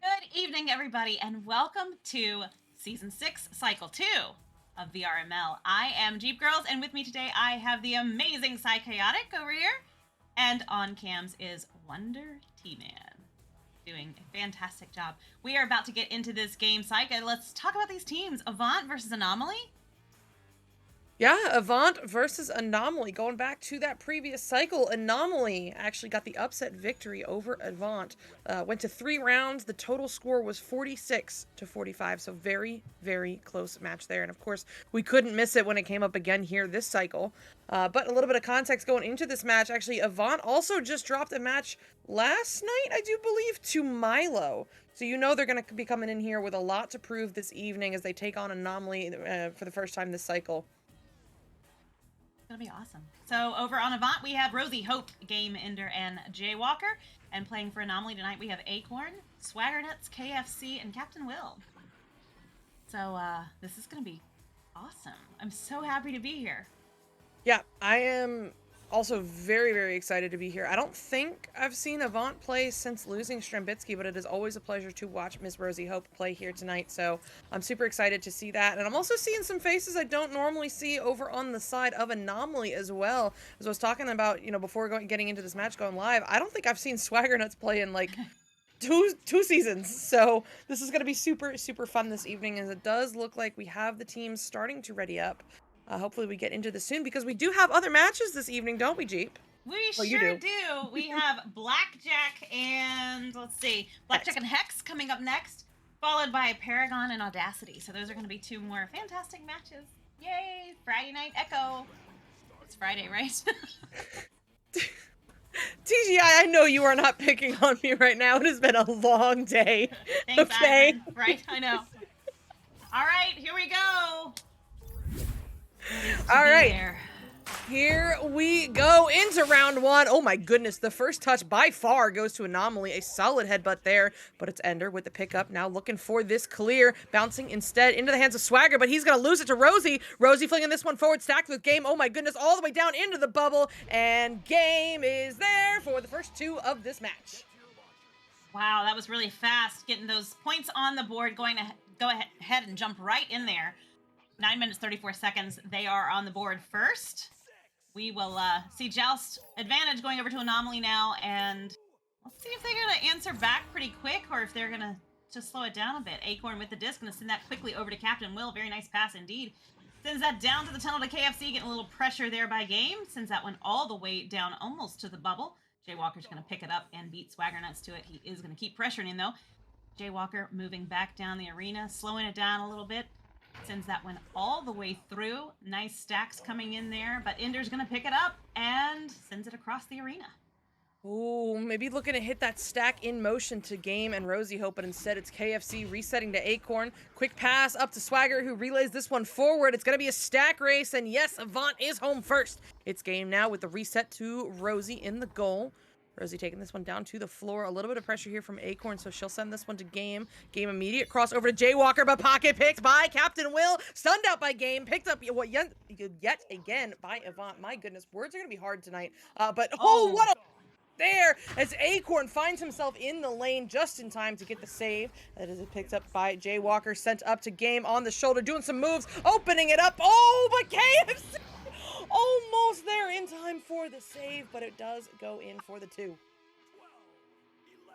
Good evening, everybody, and welcome to Season 6, Cycle 2 of VRML. I am Jeepgirlz, and with me today I have the amazing Psychaotic over here, and on cams is Wonder T-Man, doing a fantastic job. We are about to get into this game, Psycha. Let's talk about these teams. Avant versus Anomaly. Yeah, Avant versus Anomaly. Going back to that previous cycle, Anomaly actually got the upset victory over Avant. Went to 3 rounds. The total score was 46-45, so very, very close match there. And of course, we couldn't miss it when it came up again here this cycle. But a little bit of context going into this match. Actually, Avant also just dropped a match last night, I do believe, to Milo. So you know they're going to be coming in here with a lot to prove this evening as they take on Anomaly for the first time this cycle. Gonna be awesome. So over on Avant, we have Rosie, Hope, Game Ender, and Jaywalker. And playing for Anomaly tonight, we have Acorn, Swaggernuts, KFC, and Captain Will. So this is gonna be awesome. I'm so happy to be here. Yeah, I am also very, very excited to be here. I don't think I've seen Avant play since losing Strambitsky, but it is always a pleasure to watch Miss Rosie Hope play here tonight. So I'm super excited to see that. And I'm also seeing some faces I don't normally see over on the side of Anomaly as well. As I was talking about, before getting into this match going live, I don't think I've seen Swaggernuts play in like two seasons. So this is going to be super, super fun this evening, as it does look like we have the teams starting to ready up. Hopefully we get into this soon, because we do have other matches this evening, don't we, Jeep? We sure do. We have Blackjack and, let's see, Blackjack and Hex coming up next, followed by Paragon and Audacity. So those are going to be 2 more fantastic matches. Yay! Friday Night Echo. It's Friday, right? TGI, I know you are not picking on me right now. It has been a long day. Thanks, okay? Ivan. Right, I know. All right, here we go. All right. Here we go into round 1. Oh my goodness, the first touch by far goes to Anomaly. A solid headbutt there, but it's Ender with the pickup, now looking for this clear, bouncing instead into the hands of Swagger, but he's gonna lose it to Rosie. Rosie flinging this one forward, stacked with Game. Oh my goodness, all the way down into the bubble, and Game is there for the first 2 of this match. Wow, that was really fast, getting those points on the board, going to go ahead and jump right in there. 9 minutes, 34 seconds. They are on the board first. We will see Joust advantage going over to Anomaly now, and let's see if they're going to answer back pretty quick, or if they're going to just slow it down a bit. Acorn with the disc, going to send that quickly over to Captain Will. Very nice pass indeed. Sends that down to the tunnel to KFC, getting a little pressure there by Game. Sends that one all the way down almost to the bubble. Jaywalker's going to pick it up and beat Swaggernuts to it. He is going to keep pressuring him, though. Jaywalker moving back down the arena, slowing it down a little bit. Sends that one all the way through. Nice stacks coming in there, but Ender's going to pick it up and sends it across the arena. Ooh, maybe looking to hit that stack in motion to Game and Rosie Hope, but instead it's KFC resetting to Acorn. Quick pass up to Swagger, who relays this one forward. It's going to be a stack race, and yes, Avant is home first. It's Game now with the reset to Rosie in the goal. Rosie taking this one down to the floor. A little bit of pressure here from Acorn, so she'll send this one to Game. Game immediate cross over to Jaywalker, but pocket picked by Captain Will. Stunned out by Game. Picked up yet again by Avant. My goodness, words are going to be hard tonight. But what a there as Acorn finds himself in the lane just in time to get the save. That is picked up by Jaywalker, sent up to Game on the shoulder, doing some moves, opening it up. Oh, but KFC almost there in time for the save, but it does go in for the 2.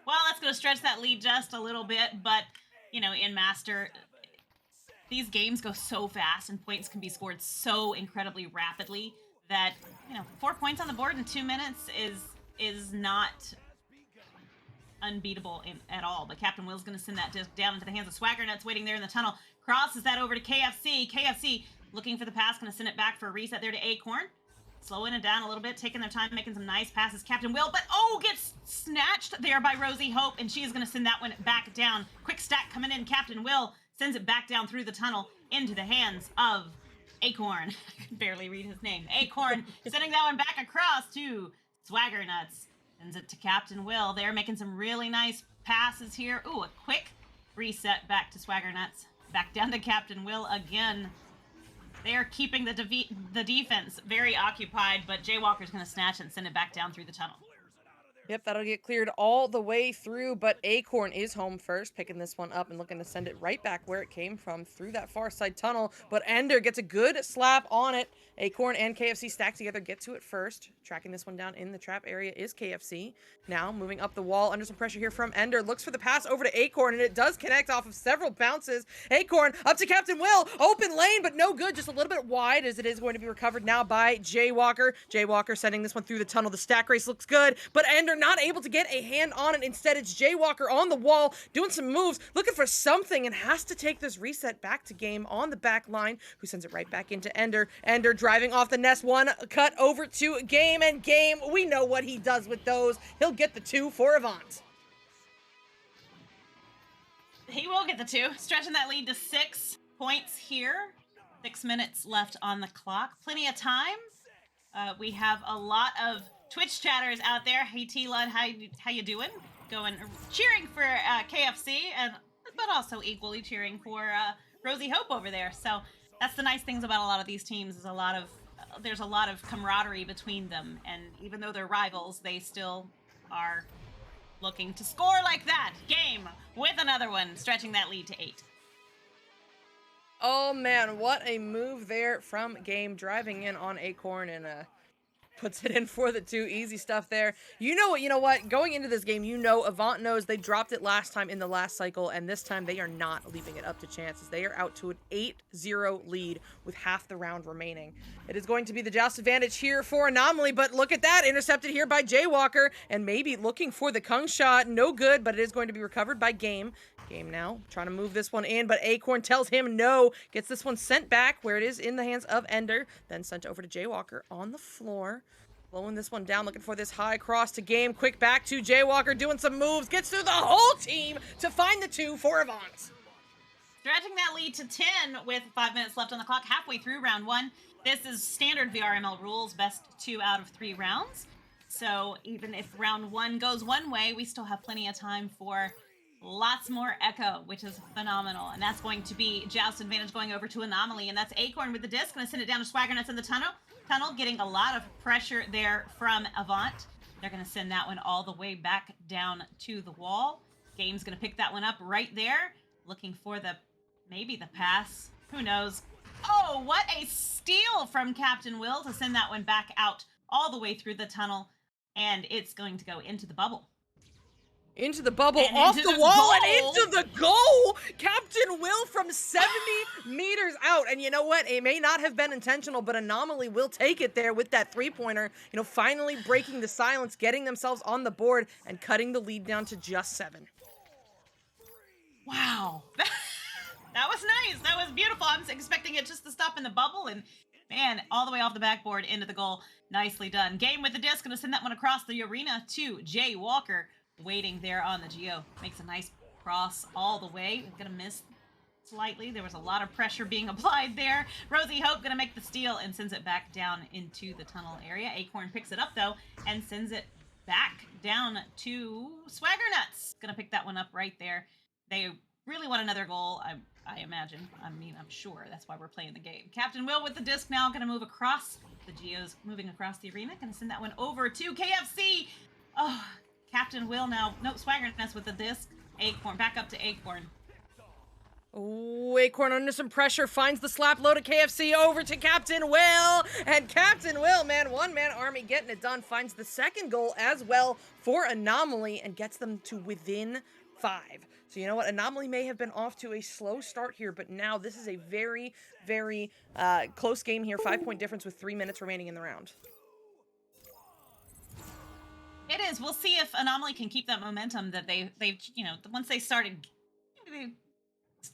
Well, that's going to stretch that lead just a little bit, but, you know, in Master, these games go so fast and points can be scored so incredibly rapidly that, you know, 4 points on the board in 2 minutes is not unbeatable at all. But Captain Will's going to send that disc down into the hands of Swaggernuts waiting there in the tunnel. Crosses that over to KFC. KFC looking for the pass, going to send it back for a reset there to Acorn. Slowing it down a little bit, taking their time, making some nice passes. Captain Will, but gets snatched there by Rosie Hope, and she is going to send that one back down. Quick stack coming in. Captain Will sends it back down through the tunnel into the hands of Acorn. I can barely read his name. Acorn sending that one back across to Swaggernuts. Sends it to Captain Will. They're making some really nice passes here. Ooh, a quick reset back to Swaggernuts. Back down to Captain Will again. They are keeping the defense very occupied, but Jaywalker's going to snatch it and send it back down through the tunnel. Yep, that'll get cleared all the way through, but Acorn is home first, picking this one up and looking to send it right back where it came from, through that far side tunnel, but Ender gets a good slap on it. Acorn and KFC stack together, get to it first. Tracking this one down in the trap area is KFC. Now, moving up the wall, under some pressure here from Ender, looks for the pass over to Acorn, and it does connect off of several bounces. Acorn up to Captain Will, open lane, but no good, just a little bit wide, as it is going to be recovered now by Jaywalker. Jaywalker sending this one through the tunnel. The stack race looks good, but Ender not able to get a hand on it. Instead, it's Jaywalker on the wall, doing some moves, looking for something, and has to take this reset back to Game on the back line, who sends it right back into Ender. Ender driving off the nest, one cut over to Game, and Game, we know what he does with those. He'll get the 2 for Avant. He will get the 2, stretching that lead to 6 points here. 6 minutes left on the clock. Plenty of time. We have a lot of Twitch chatters out there. Hey T-Lud, how you doing? Cheering for KFC, but also equally cheering for Rosie Hope over there. So that's the nice things about a lot of these teams, is there's a lot of camaraderie between them, and even though they're rivals, they still are looking to score like that. Game with another one, stretching that lead to 8. Oh man, what a move there from Game, driving in on Acorn and puts it in for the 2. Easy stuff there. You know what? Going into this game, Avant knows they dropped it last time in the last cycle, and this time they are not leaving it up to chances. They are out to an 8-0 lead with half the round remaining. It is going to be the joust advantage here for Anomaly, but look at that, intercepted here by Jaywalker, and maybe looking for the Kung shot. No good, but it is going to be recovered by Game. Game now trying to move this one in, but Acorn tells him no. Gets this one sent back where it is in the hands of Ender, then sent over to Jaywalker on the floor. Blowing this one down, looking for this high cross to Game. Quick back to Jaywalker, doing some moves. Gets through the whole team to find the 2 for Avant. Stretching that lead to 10 with 5 minutes left on the clock, halfway through round 1. This is standard VRML rules, best 2 out of 3 rounds. So even if round 1 goes one way, we still have plenty of time for lots more echo, which is phenomenal. And that's going to be joust advantage going over to Anomaly, and that's Acorn with the disc. Going to send it down to Swaggernuts in the tunnel, getting a lot of pressure there from Avant. They're going to send that one all the way back down to the wall. Game's going to pick that one up right there, looking for maybe the pass. Who knows? Oh, what a steal from Captain Will to send that one back out all the way through the tunnel, and it's going to go into the bubble. Into the bubble, and off the wall, goal. and into the goal! Captain Will from 70 meters out. And you know what? It may not have been intentional, but Anomaly will take it there with that 3-pointer. Finally breaking the silence, getting themselves on the board, and cutting the lead down to just 7. Wow. That was nice. That was beautiful. I was expecting it just to stop in the bubble, and man, all the way off the backboard into the goal. Nicely done. Game with the disc. Going to send that one across the arena to Jaywalker. Waiting there on the Geo. Makes a nice cross all the way. Gonna miss slightly. There was a lot of pressure being applied there. Rosie Hope gonna make the steal and sends it back down into the tunnel area. Acorn picks it up though and sends it back down to Swagger Nuts. Gonna pick that one up right there. They really want another goal, I imagine. I mean, I'm sure. That's why we're playing the game. Captain Will with the disc now. Gonna move across. The Geo's moving across the arena. Gonna send that one over to KFC. Oh, Captain Will now. No, Swagger Nuts with the disc. Acorn. Back up to Acorn. Oh, Acorn under some pressure, finds the slap low to KFC, over to Captain Will, and Captain Will, man, one-man army getting it done, finds the second goal as well for Anomaly, and gets them to within 5. So you know what, Anomaly may have been off to a slow start here, but now this is a very, very close game here, 5-point difference with 3 minutes remaining in the round. It is. We'll see if Anomaly can keep that momentum that they've you know, once they started, they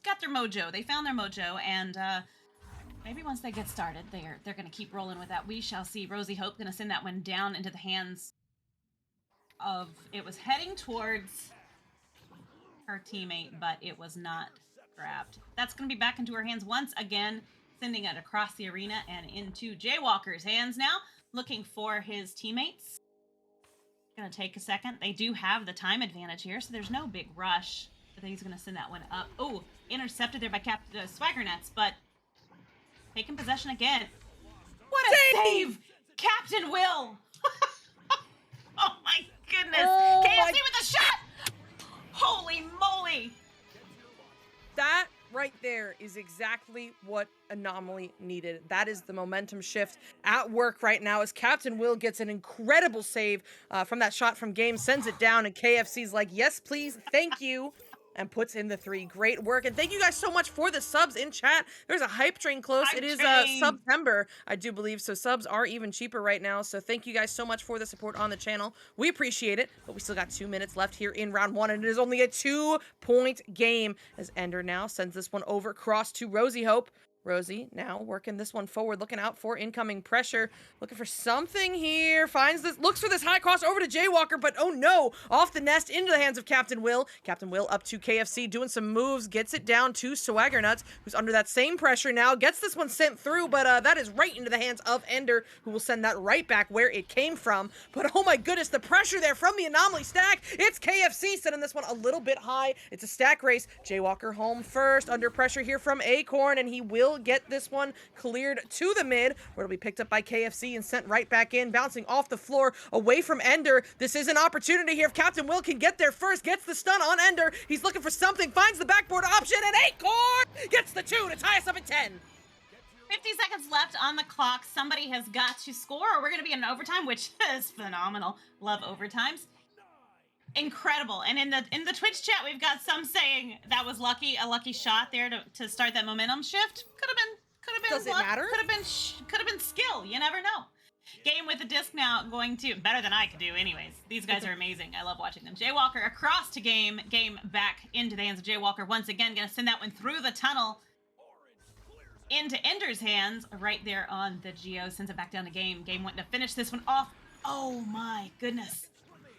got their mojo. They found their mojo, and maybe once they get started, they're going to keep rolling with that. We shall see. Rosie Hope going to send that one down into the hands of. It was heading towards her teammate, but it was not grabbed. That's going to be back into her hands once again, sending it across the arena and into Jaywalker's hands now, looking for his teammates. Going to take a second. They do have the time advantage here, so there's no big rush. I think he's going to send that one up. Oh, intercepted there by Swagger Nuts, but taking possession again. What a save! Captain Will! Oh my goodness! Oh KFC with a shot! Holy moly! That right there is exactly what Anomaly needed. That is the momentum shift at work right now, as Captain Will gets an incredible save from that shot from Game, sends it down, and KFC's like, yes, please, thank you, and puts in the 3. Great work, and thank you guys so much for the subs in chat. There's a hype train close. It is September, I do believe, so subs are even cheaper right now, so thank you guys so much for the support on the channel. We appreciate it, but we still got 2 minutes left here in round 1, and it is only a 2-point game, as Ender now sends this one over across to Rosie Hope. Rosie now working this one forward, looking out for incoming pressure, looking for something here, finds this, looks for this high cross over to Jaywalker, but oh no, off the nest into the hands of Captain Will. Captain Will up to KFC, doing some moves, gets it down to Swagger Nuts, who's under that same pressure now, gets this one sent through, but that is right into the hands of Ender, who will send that right back where it came from. But oh my goodness, the pressure there from the Anomaly stack. It's KFC sending this one a little bit high. It's a stack race. Jaywalker home first, under pressure here from Acorn, and he will get this one cleared to the mid, where it'll be picked up by KFC and sent right back in, bouncing off the floor away from Ender. This is an opportunity here if Captain Will can get there first, gets the stun on Ender. He's looking for something, finds the backboard option, and Acorn gets the 2 to tie us up at 10. 50 seconds left on the clock. Somebody has got to score, or we're going to be in overtime, which is phenomenal. Love overtimes. Incredible. And in the Twitch chat, we've got some saying that was lucky, a lucky shot there to start that momentum shift. Could have been Does it matter? Could have been skill. You never know. Game with the disc now, going to better than I could do anyways. These guys are amazing. I love watching them. Jaywalker across to Game back into the hands of Jaywalker once again. Gonna send that one through the tunnel into Ender's hands right there on the Geo. Sends it back down to Game. Game wanting to finish this one off. Oh my goodness.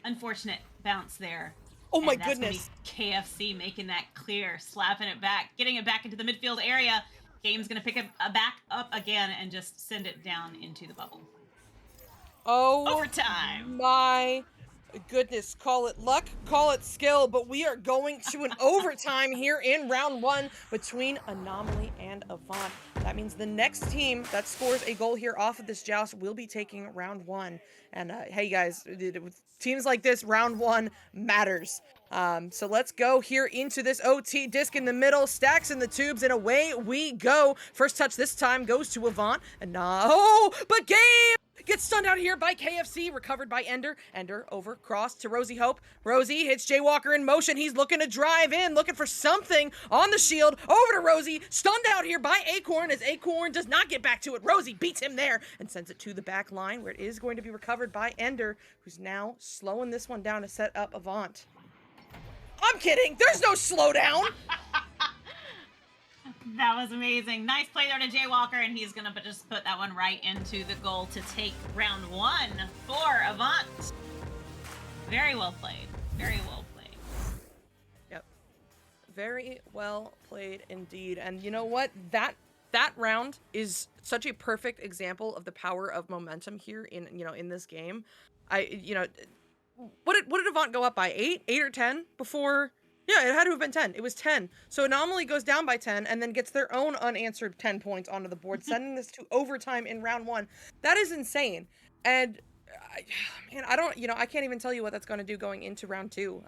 Unfortunate bounce there. Oh my and that's goodness. KFC making that clear, slapping it back, getting it back into the midfield area. Game's gonna pick it back up again and just send it down into the bubble. Oh, overtime. My goodness, call it luck, call it skill, but we are going to an overtime here in round 1 between Anomaly and Avant. That means the next team that scores a goal here off of this joust will be taking round 1. And hey guys, with teams like this, round 1 matters. So let's go here into this OT. Disc in the middle, stacks in the tubes, and away we go. First touch this time goes to Avant, and but Game gets stunned out here by KFC, recovered by Ender. Ender over, cross to Rosie Hope. Rosie hits Jaywalker in motion. He's looking to drive in, looking for something on the shield. Over to Rosie, stunned out here by Acorn, as Acorn does not get back to it. Rosie beats him there and sends it to the back line, where it is going to be recovered by Ender, who's now slowing this one down to set up Avant. I'm kidding, there's no slowdown. That was amazing. Nice play there to Jaywalker, and he's gonna just put that one right into the goal to take round 1 for Avant. Very well played. Very well played. Yep. Very well played indeed. And you know what? That round is such a perfect example of the power of momentum here in this game. what did Avant go up by? 8 or 10 before? Yeah, it had to have been 10. It was 10. So Anomaly goes down by 10 and then gets their own unanswered 10 points onto the board, sending this to overtime in round 1. That is insane. And man, I can't even tell you what that's going to do going into round 2.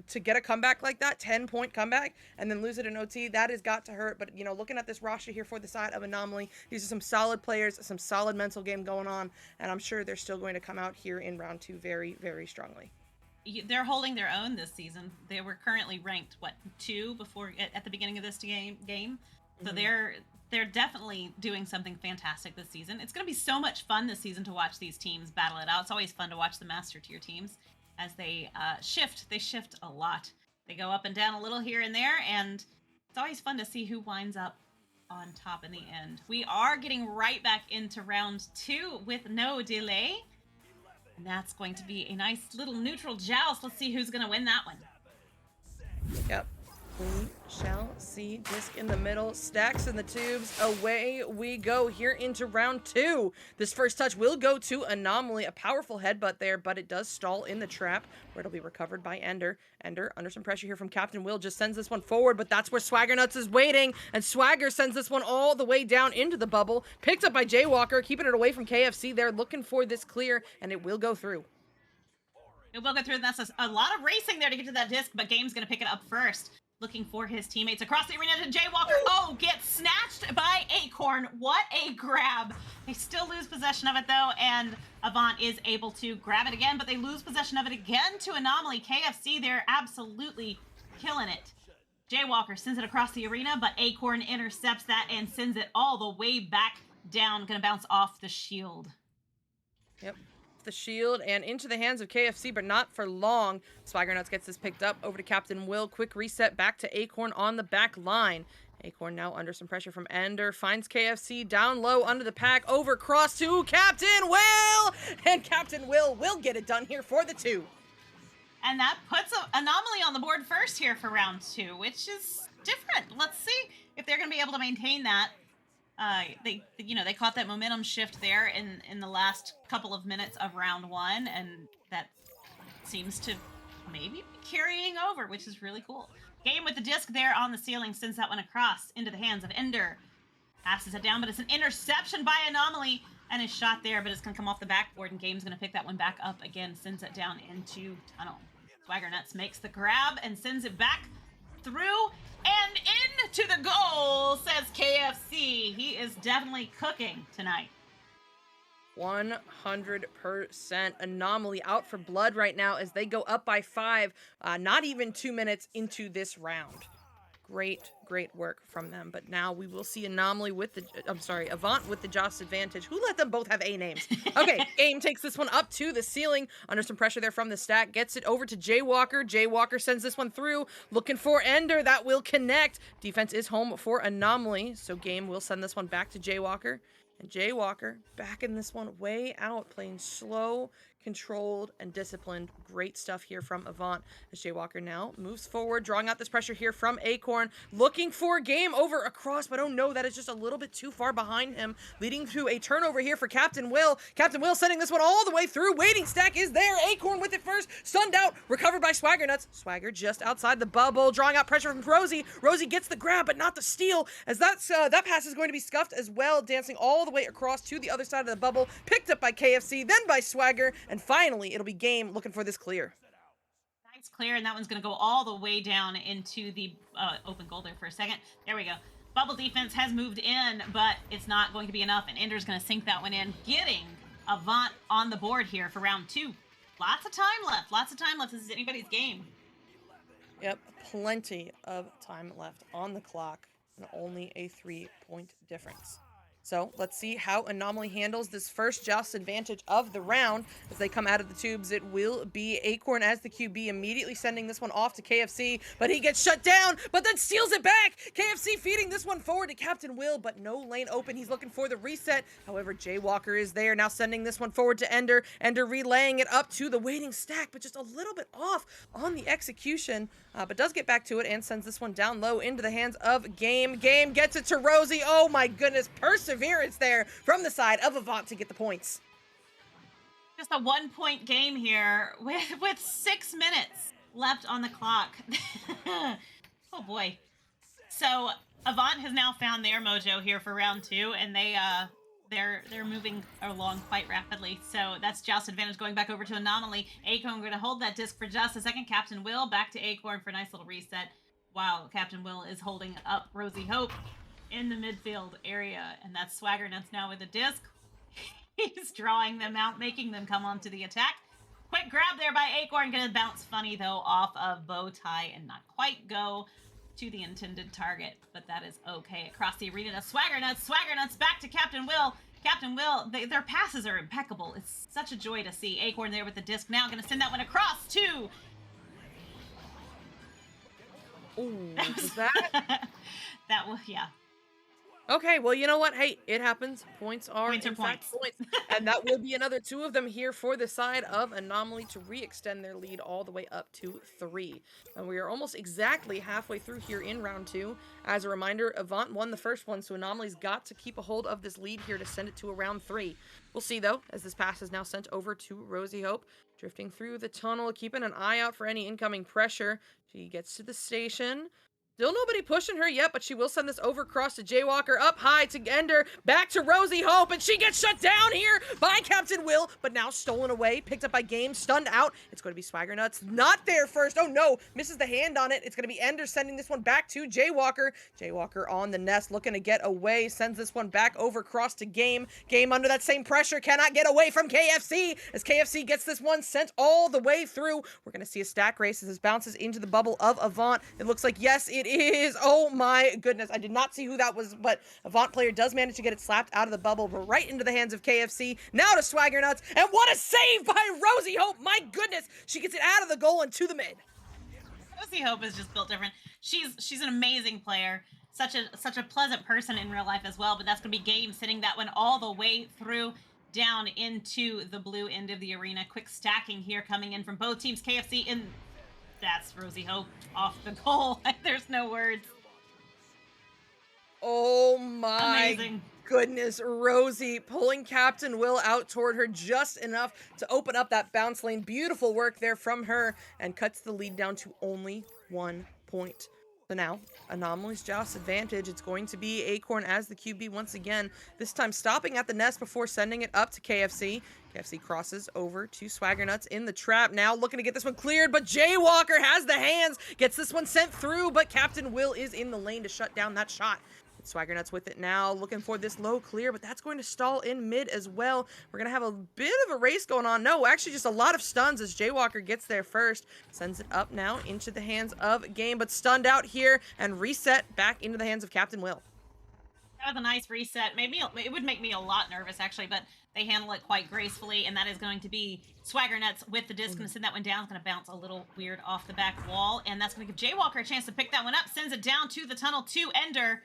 To get a comeback like that, 10-point comeback, and then lose it in OT, that has got to hurt. But, looking at this roster here for the side of Anomaly, these are some solid players, some solid mental game going on, and I'm sure they're still going to come out here in round 2 very, very strongly. They're holding their own this season. They were currently ranked 2 before at the beginning of this game. So they're definitely doing something fantastic this season. It's going to be so much fun this season to watch these teams battle it out. It's always fun to watch the master tier teams as they shift. They shift a lot. They go up and down a little here and there, and it's always fun to see who winds up on top in the end. We are getting right back into round 2 with no delay. And that's going to be a nice little neutral joust. Let's see who's going to win that one. Yep. We shall see. Disc in the middle, stacks in the tubes. Away we go here into round 2. This first touch will go to Anomaly. A powerful headbutt there, but it does stall in the trap, where it'll be recovered by Ender. Ender, under some pressure here from Captain Will, just sends this one forward, but that's where Swagger Nuts is waiting, and Swagger sends this one all the way down into the bubble. Picked up by Jaywalker, keeping it away from KFC there, looking for this clear, and it will go through. It will go through, and that's a lot of racing there to get to that disc, but Game's going to pick it up first. Looking for his teammates across the arena to Jaywalker. Oh, gets snatched by Acorn. What a grab. They still lose possession of it, though, and Avant is able to grab it again, but they lose possession of it again to Anomaly. KFC, they're absolutely killing it. Jaywalker sends it across the arena, but Acorn intercepts that and sends it all the way back down. Gonna bounce off the shield. Yep. The shield and into the hands of KFC, but not for long. Swagger Nuts gets this picked up over to Captain Will. Quick reset back to Acorn on the back line. Acorn now under some pressure from Ender. Finds KFC down low under the pack. Over cross to Captain Will! And Captain Will get it done here for the 2. And that puts Anomaly on the board first here for round 2, which is different. Let's see if they're going to be able to maintain that. They caught that momentum shift there in the last couple of minutes of round 1, and that seems to maybe be carrying over, which is really cool. Game with the disc there on the ceiling sends that one across into the hands of Ender. Passes it down, but it's an interception by Anomaly, and a shot there, but it's going to come off the backboard, and Game's going to pick that one back up again, sends it down into Tunnel. Swagger Nuts makes the grab and sends it back through and into the goal, says KFC. He is definitely cooking tonight. 100%. Anomaly out for blood right now as they go up by 5, not even 2 minutes into this round. Great work from them. But now we will see Anomaly with Avant with the Joust advantage. Who let them both have A names? Okay, Game takes this one up to the ceiling. Under some pressure there from the stack. Gets it over to Jaywalker. Jaywalker sends this one through. Looking for Ender. That will connect. Defense is home for Anomaly. So Game will send this one back to Jaywalker. And Jaywalker back in this one way out. Playing slow, controlled, and disciplined. Great stuff here from Avant as Jaywalker now moves forward, drawing out this pressure here from Acorn, looking for Game over across, but oh no, that is just a little bit too far behind him, leading to a turnover here for Captain Will. Captain Will sending this one all the way through. Waiting stack is there. Acorn with it first, stunned out, recovered by Swagger Nuts. Swagger just outside the bubble, drawing out pressure from Rosie. Rosie gets the grab, but not the steal, as that pass is going to be scuffed as well, dancing all the way across to the other side of the bubble, picked up by KFC, then by Swagger, and finally, it'll be Game looking for this clear. Nice clear, and that one's going to go all the way down into the open goal there for a second. There we go. Bubble defense has moved in, but it's not going to be enough, and Ender's going to sink that one in, getting Avant on the board here for round 2. Lots of time left. Lots of time left. This is anybody's game. Yep, plenty of time left on the clock, and only a 3-point difference. So let's see how Anomaly handles this first Joust advantage of the round. As they come out of the tubes, it will be Acorn as the QB, immediately sending this one off to KFC, but he gets shut down, but then steals it back. KFC feeding this one forward to Captain Will, but no lane open. He's looking for the reset. However, Jaywalker is there, now sending this one forward to Ender. Ender relaying it up to the waiting stack, but just a little bit off on the execution, but does get back to it and sends this one down low into the hands of Game. Game gets it to Rosie. Oh my goodness, perseverance there from the side of Avant to get the points. Just a 1-point game here with 6 minutes left on the clock. Oh boy. So Avant has now found their mojo here for round 2, and they're moving along quite rapidly. So that's Joust advantage going back over to Anomaly. Acorn going to hold that disc for just a second. Captain Will back to Acorn for a nice little reset, while Captain Will is holding up Rosie Hope in the midfield area, and that's Swagger Nuts now with the disc. He's drawing them out, making them come onto the attack. Quick grab there by Acorn, gonna bounce funny though off of bow tie and not quite go to the intended target, but that is okay. Across the arena to Swagger Nuts back to Captain Will. Captain Will, their passes are impeccable. It's such a joy to see. Acorn there with the disc now, gonna send that one across to... Ooh, was that? That was, yeah. Okay, well, you know what? Hey, it happens. Points are Points are in fact points. points. And that will be another 2 of them here for the side of Anomaly to re-extend their lead all the way up to 3. And we are almost exactly halfway through here in round 2. As a reminder, Avant won the first one, so Anomaly's got to keep a hold of this lead here to send it to a round 3. We'll see, though, as this pass is now sent over to Rosie Hope. Drifting through the tunnel, keeping an eye out for any incoming pressure. She gets to the station. Still nobody pushing her yet, but she will send this over across to Jaywalker, up high to Ender, back to Rosie Hope, and she gets shut down here by Captain Will, but now stolen away, picked up by Game, stunned out. It's going to be Swagger Nuts, not there first. Oh no, misses the hand on it. It's going to be Ender sending this one back to Jaywalker. Jaywalker on the nest, looking to get away, sends this one back over across to Game. Game under that same pressure, cannot get away from KFC, as KFC gets this one sent all the way through. We're going to see a stack race as this bounces into the bubble of Avant. It looks like, yes, it is. Oh my goodness. I did not see who that was, but Avant player does manage to get it slapped out of the bubble, but right into the hands of KFC. Now to Swagger Nuts, and what a save by Rosie Hope. My goodness. She gets it out of the goal and to the mid. Rosie Hope is just built different. She's an amazing player. Such a pleasant person in real life as well, but that's going to be Game sending that one all the way through down into the blue end of the arena. Quick stacking here coming in from both teams. KFC in... That's Rosie Hope off the goal. There's no words. Oh my Amazing. Goodness, Rosie pulling Captain Will out toward her just enough to open up that bounce lane. Beautiful work there from her, and cuts the lead down to only 1 point. So now, Anomaly's Joust advantage. It's going to be Acorn as the QB once again, this time stopping at the nest before sending it up to KFC. KFC crosses over to Swagger Nuts in the trap. Now looking to get this one cleared, but Jaywalker has the hands, gets this one sent through, but Captain Will is in the lane to shut down that shot. Swagger Nuts with it now, looking for this low clear, but that's going to stall in mid as well. We're going to have a bit of a race going on. No, actually just a lot of stuns as Jaywalker gets there first. Sends it up now into the hands of Game, but stunned out here and reset back into the hands of Captain Will. That was a nice reset. It would make me a lot nervous, actually, but they handle it quite gracefully, and that is going to be Swagger Nuts with the disc. Going to send that one down. It's going to bounce a little weird off the back wall, and that's going to give Jaywalker a chance to pick that one up. Sends it down to the tunnel to Ender,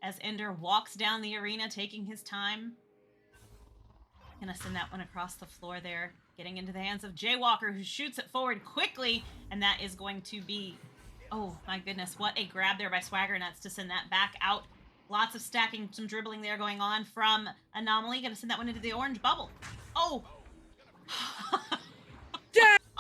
as Ender walks down the arena, taking his time. Gonna send that one across the floor there, getting into the hands of Jaywalker, who shoots it forward quickly, and that is going to be... Oh, my goodness, what a grab there by Swagger Nuts to send that back out. Lots of stacking, some dribbling there going on from Anomaly. Gonna send that one into the orange bubble. Oh!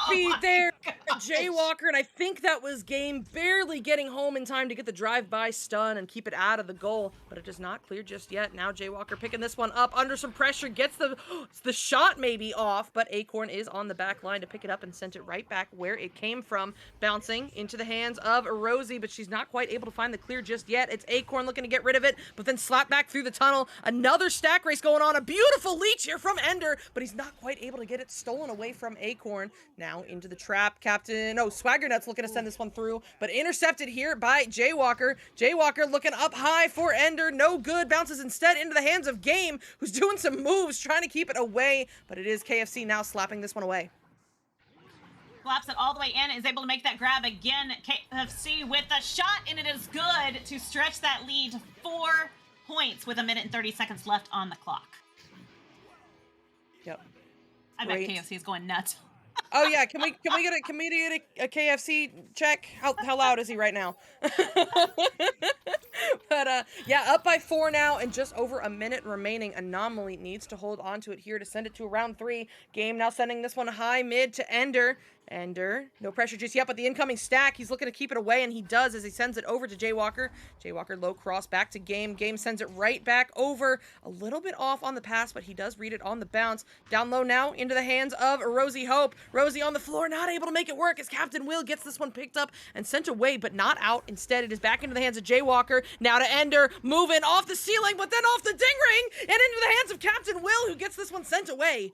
Be there, Jaywalker, and I think that was Game barely getting home in time to get the drive-by stun and keep it out of the goal, but it does not clear just yet. Now Jaywalker picking this one up under some pressure, gets the shot maybe off, but Acorn is on the back line to pick it up and sent it right back where it came from, bouncing into the hands of Rosie, but she's not quite able to find the clear just yet. It's Acorn looking to get rid of it, but then slap back through the tunnel. Another stack race going on. A beautiful leech here from Ender, but he's not quite able to get it stolen away from Acorn. Now into the trap, Swagger Nuts looking to send this one through, but intercepted here by Jaywalker. Jaywalker looking up high for Ender, no good, bounces instead into the hands of Game, who's doing some moves, trying to keep it away, but it is KFC now slapping this one away. Slaps it all the way in, is able to make that grab again. KFC with a shot, and it is good to stretch that lead to 4 points with 1 minute and 30 seconds left on the clock. Yep. I bet KFC is going nuts. Oh yeah, can we get a KFC check? How loud is he right now? But yeah, up by 4 now, and just over a minute remaining. Anomaly needs to hold on to it here to send it to round 3. Game now sending this one high mid to Ender. Ender, no pressure just yet, but the incoming stack, he's looking to keep it away, and he does as he sends it over to Jaywalker. Jaywalker low cross back to Game. Game sends it right back over. A little bit off on the pass, but he does read it on the bounce. Down low now into the hands of Rosie Hope. Rosie on the floor, not able to make it work as Captain Will gets this one picked up and sent away, but not out. Instead, it is back into the hands of Jaywalker. Now to Ender, moving off the ceiling, but then off the ding ring, and into the hands of Captain Will, who gets this one sent away.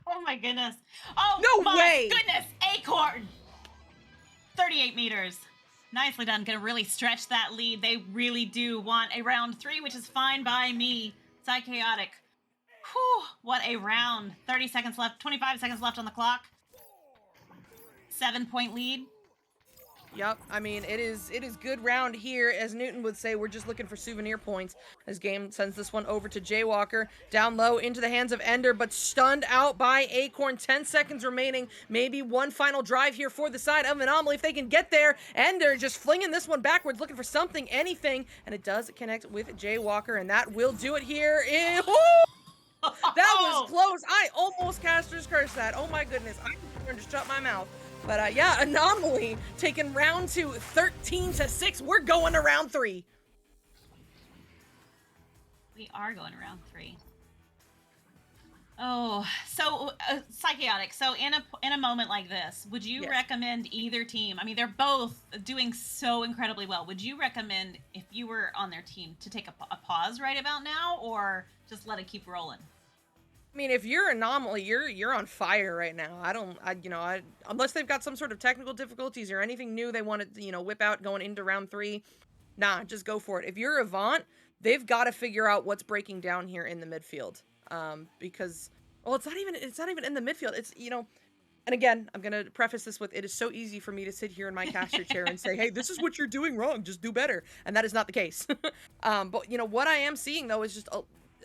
Oh my goodness. Oh No my way. goodness. Acorn. 38 meters. Nicely done. Gonna really stretch that lead. They really do want a round 3, which is fine by me. Psychaotic. Whew, what a round. 30 seconds left, 25 seconds left on the clock. 7-point lead. Yep, I mean, it is good round here. As Newton would say, we're just looking for souvenir points. As Game sends this one over to Jaywalker. Down low into the hands of Ender, but stunned out by Acorn. 10 seconds remaining. Maybe one final drive here for the side of Anomaly if they can get there. Ender just flinging this one backwards, looking for something, anything. And it does connect with Jaywalker, and that will do it here. That was close. I almost caster's curse that. Oh my goodness. I can just shut my mouth. But yeah, Anomaly taking round 2, 13-6. We're going to round 3. We are going to round 3. Oh, so Psychaotic. So in a moment like this, would you recommend either team? I mean, they're both doing so incredibly well. Would you recommend, if you were on their team, to take a pause right about now, or just let it keep rolling? I mean, if you're Anomaly, you're on fire right now. Unless they've got some sort of technical difficulties or anything new they want to, whip out going into round 3, nah, just go for it. If you're Avant, they've got to figure out what's breaking down here in the midfield. Because, well, it's not even in the midfield. It's, and again, I'm gonna preface this with, it is so easy for me to sit here in my caster chair and say, hey, this is what you're doing wrong, just do better. And that is not the case. But what I am seeing though is just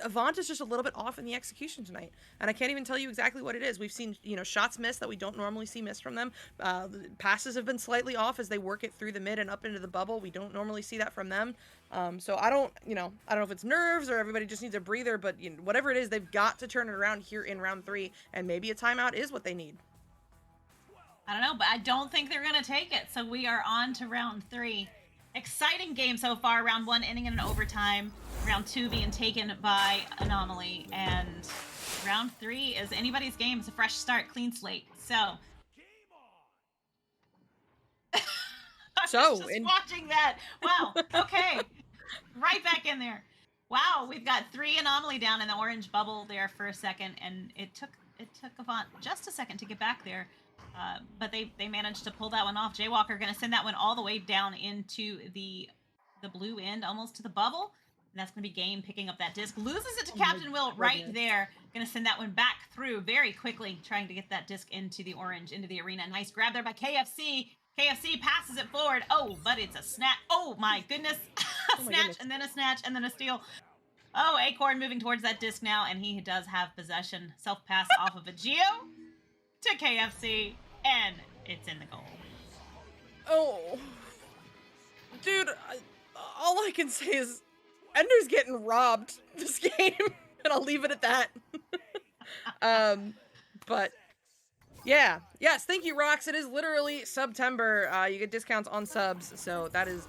Avant is just a little bit off in the execution tonight, and I can't even tell you exactly what it is. We've seen, shots missed that we don't normally see missed from them. Passes have been slightly off as they work it through the mid and up into the bubble. We don't normally see that from them. So I don't know if it's nerves or everybody just needs a breather, but whatever it is, they've got to turn it around here in round 3, and maybe a timeout is what they need. I don't know, but I don't think they're gonna take it. So we are on to round 3. Exciting game so far. Round 1 ending in an overtime. Round 2 being taken by Anomaly. And round 3 is anybody's game. It's a fresh start, clean slate. So. Watching that. Wow. Okay. Right back in there. Wow. We've got 3 Anomaly down in the orange bubble there for a second. And it took Avant just a second to get back there. But they managed to pull that one off. Jaywalker going to send that one all the way down into the blue end, almost to the bubble. And that's going to be Game picking up that disc. Loses it to Captain Will right there. Going to send that one back through very quickly, trying to get that disc into the orange, into the arena. Nice grab there by KFC. KFC passes it forward. Oh, but it's a snatch. Oh, my goodness. Snatch, and then a snatch, and then a steal. Oh, Acorn moving towards that disc now, and he does have possession. Self-pass off of a Geo to KFC. And it's in the goal. Oh. Dude, all I can say is Ender's getting robbed this game, and I'll leave it at that. But yeah. Yes, thank you, Rox. It is literally September. You get discounts on subs, so that is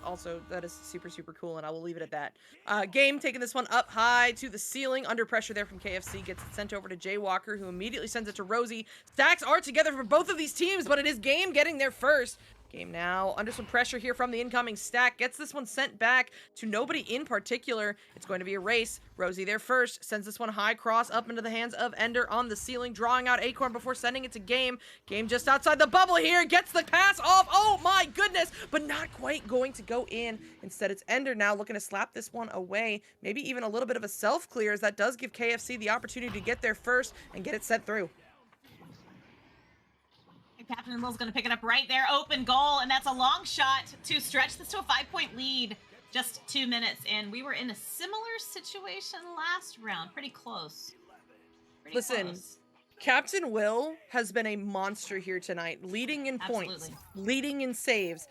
super, super cool, and I will leave it at that. Game taking this one up high to the ceiling. Under pressure there from KFC. Gets it sent over to Jaywalker, who immediately sends it to Rosie. Stacks are together for both of these teams, but it is Game getting there first. Game now under some pressure here from the incoming stack. Gets this one sent back to nobody in particular. It's going to be a race. Rosie there first. Sends this one high cross up into the hands of Ender on the ceiling. Drawing out Acorn before sending it to Game. Game just outside the bubble here. Gets the pass off. Oh my goodness. But not quite going to go in. Instead it's Ender now looking to slap this one away. Maybe even a little bit of a self-clear, as that does give KFC the opportunity to get there first and get it sent through. Captain Will's going to pick it up right there. Open goal, and that's a long shot to stretch this to a 5-point lead. Just 2 minutes in. We were in a similar situation last round. Pretty close. Listen, Captain Will has been a monster here tonight, leading in points, Absolutely. leading in saves.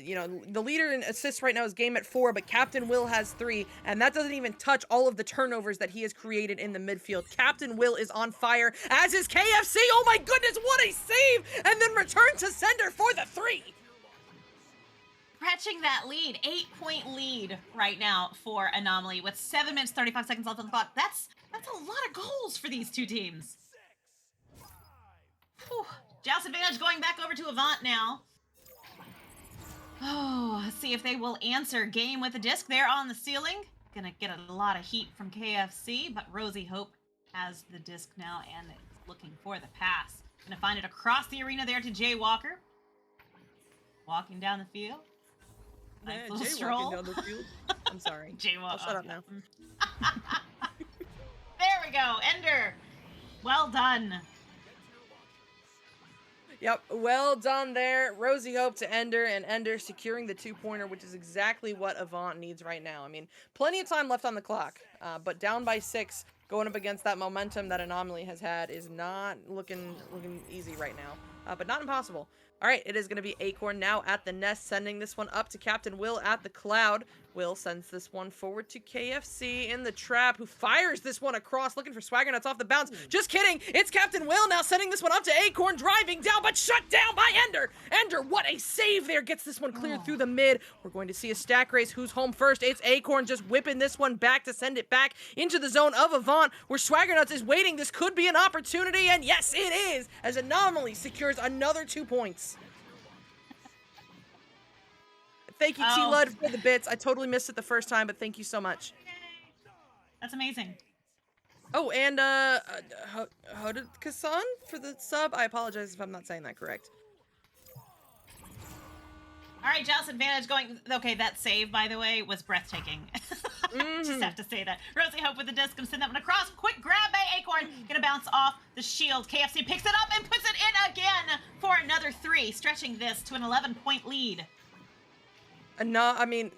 You know, the leader in assists right now is Game at 4, but Captain Will has 3, and that doesn't even touch all of the turnovers that he has created in the midfield. Captain Will is on fire, as is KFC. Oh my goodness, what a save! And then return to sender for the 3. Stretching that lead, 8-point lead right now for Anomaly with 7 minutes 35 seconds left on the clock. That's a lot of goals for these two teams. Whew. Joust advantage going back over to Avant now. Oh, let's see if they will answer. Game with a disc there on the ceiling. Gonna get a lot of heat from KFC, but Rosie Hope has the disc now and is looking for the pass. Gonna find it across the arena there to Jay Walker. Walking down the field. Nice little stroll. Walking down the field. I'm sorry. Jay I'll shut up now. There we go. Ender. Well done. Yep, well done there. Rosie Hope to Ender, and Ender securing the 2-pointer, which is exactly what Avant needs right now. I mean, plenty of time left on the clock, but down by 6, going up against that momentum that Anomaly has had is not looking easy right now, but not impossible. All right, it is going to be Acorn now at the nest, sending this one up to Captain Will at the cloud. Will sends this one forward to KFC in the trap, who fires this one across, looking for Swagger Nuts off the bounce. Just kidding, it's Captain Will now sending this one up to Acorn, driving down, but shut down by Ender. Ender, what a save there, gets this one cleared through the mid. We're going to see a stack race. Who's home first? It's Acorn just whipping this one back to send it back into the zone of Avant, where Swagger Nuts is waiting. This could be an opportunity, and yes, it is, as Anomaly secures another 2 points. Thank you, T-Lud, for the bits. I totally missed it the first time, but thank you so much. That's amazing. Oh, and Hoded Kasan for the sub. I apologize if I'm not saying that correct. All right, Joust advantage going. Okay, that save, by the way, was breathtaking. Just have to say that. Rosie Hope with the disc, gonna send that one across. Quick grab by Acorn, gonna bounce off the shield. KFC picks it up and puts it in again for another 3, stretching this to an 11-point lead. Anomaly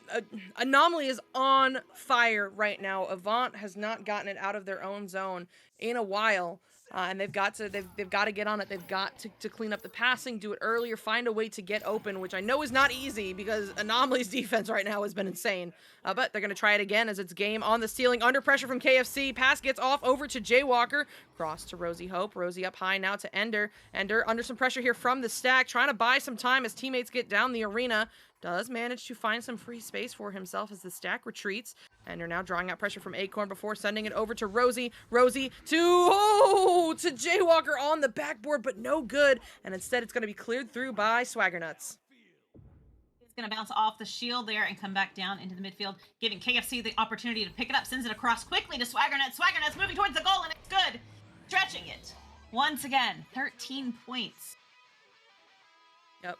is on fire right now. Avant has not gotten it out of their own zone in a while, and they've got to get on it. They've got to clean up the passing, do it earlier, find a way to get open, which I know is not easy because Anomaly's defense right now has been insane. But they're gonna try it again as it's Game on the ceiling, under pressure from KFC. Pass gets off over to Jay Walker, cross to Rosie Hope. Rosie up high now to Ender. Ender under some pressure here from the stack, trying to buy some time as teammates get down the arena. Does manage to find some free space for himself as the stack retreats. And they're now drawing out pressure from Acorn before sending it over to Rosie. Rosie to Jay Walker on the backboard, but no good. And instead it's going to be cleared through by Swagger Nuts. He's going to bounce off the shield there and come back down into the midfield, giving KFC the opportunity to pick it up. Sends it across quickly to Swagger Nuts. Swagger Nuts moving towards the goal, and it's good. Stretching it. Once again, 13 points. Yep.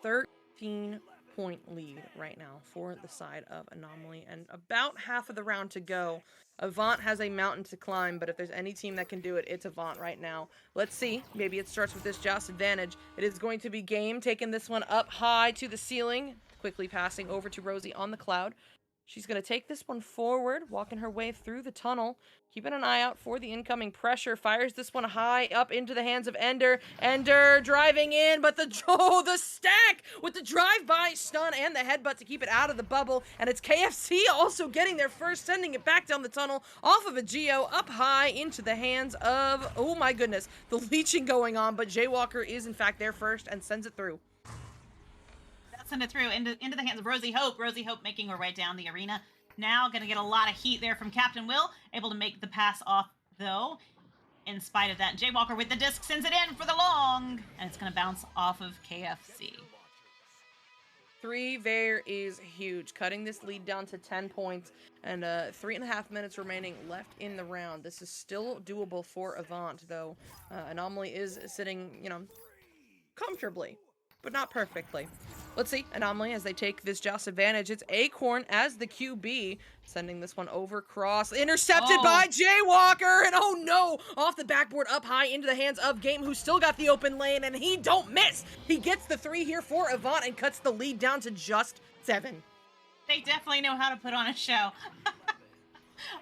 13-point lead right now for the side of Anomaly, and about half of the round to go. Avant has a mountain to climb, but if there's any team that can do it, it's Avant right now. Let's see. Maybe it starts with this Joust advantage. It is going to be Game taking this one up high to the ceiling, quickly passing over to Rosie on the cloud. She's going to take this one forward, walking her way through the tunnel, keeping an eye out for the incoming pressure. Fires this one high up into the hands of Ender. Ender driving in, but the stack with the drive-by stun and the headbutt to keep it out of the bubble. And it's KFC also getting there first, sending it back down the tunnel off of a Geo up high into the hands of, oh my goodness, the leeching going on. But Jay Walker is in fact there first and sends it through. Send it through into the hands of Rosie Hope. Rosie Hope making her way down the arena. Now going to get a lot of heat there from Captain Will. Able to make the pass off, though. In spite of that, Jay Walker with the disc sends it in for the long. And it's going to bounce off of KFC. 3 there is huge, cutting this lead down to 10 points. And 3.5 minutes remaining left in the round. This is still doable for Avant, though. Anomaly is sitting, comfortably, but not perfectly. Let's see, Anomaly as they take this Joust advantage. It's Acorn as the QB, sending this one over cross. Intercepted by Jay Walker, and oh no! Off the backboard up high into the hands of Game, who still got the open lane, and he don't miss! He gets the 3 here for Avant and cuts the lead down to just 7. They definitely know how to put on a show.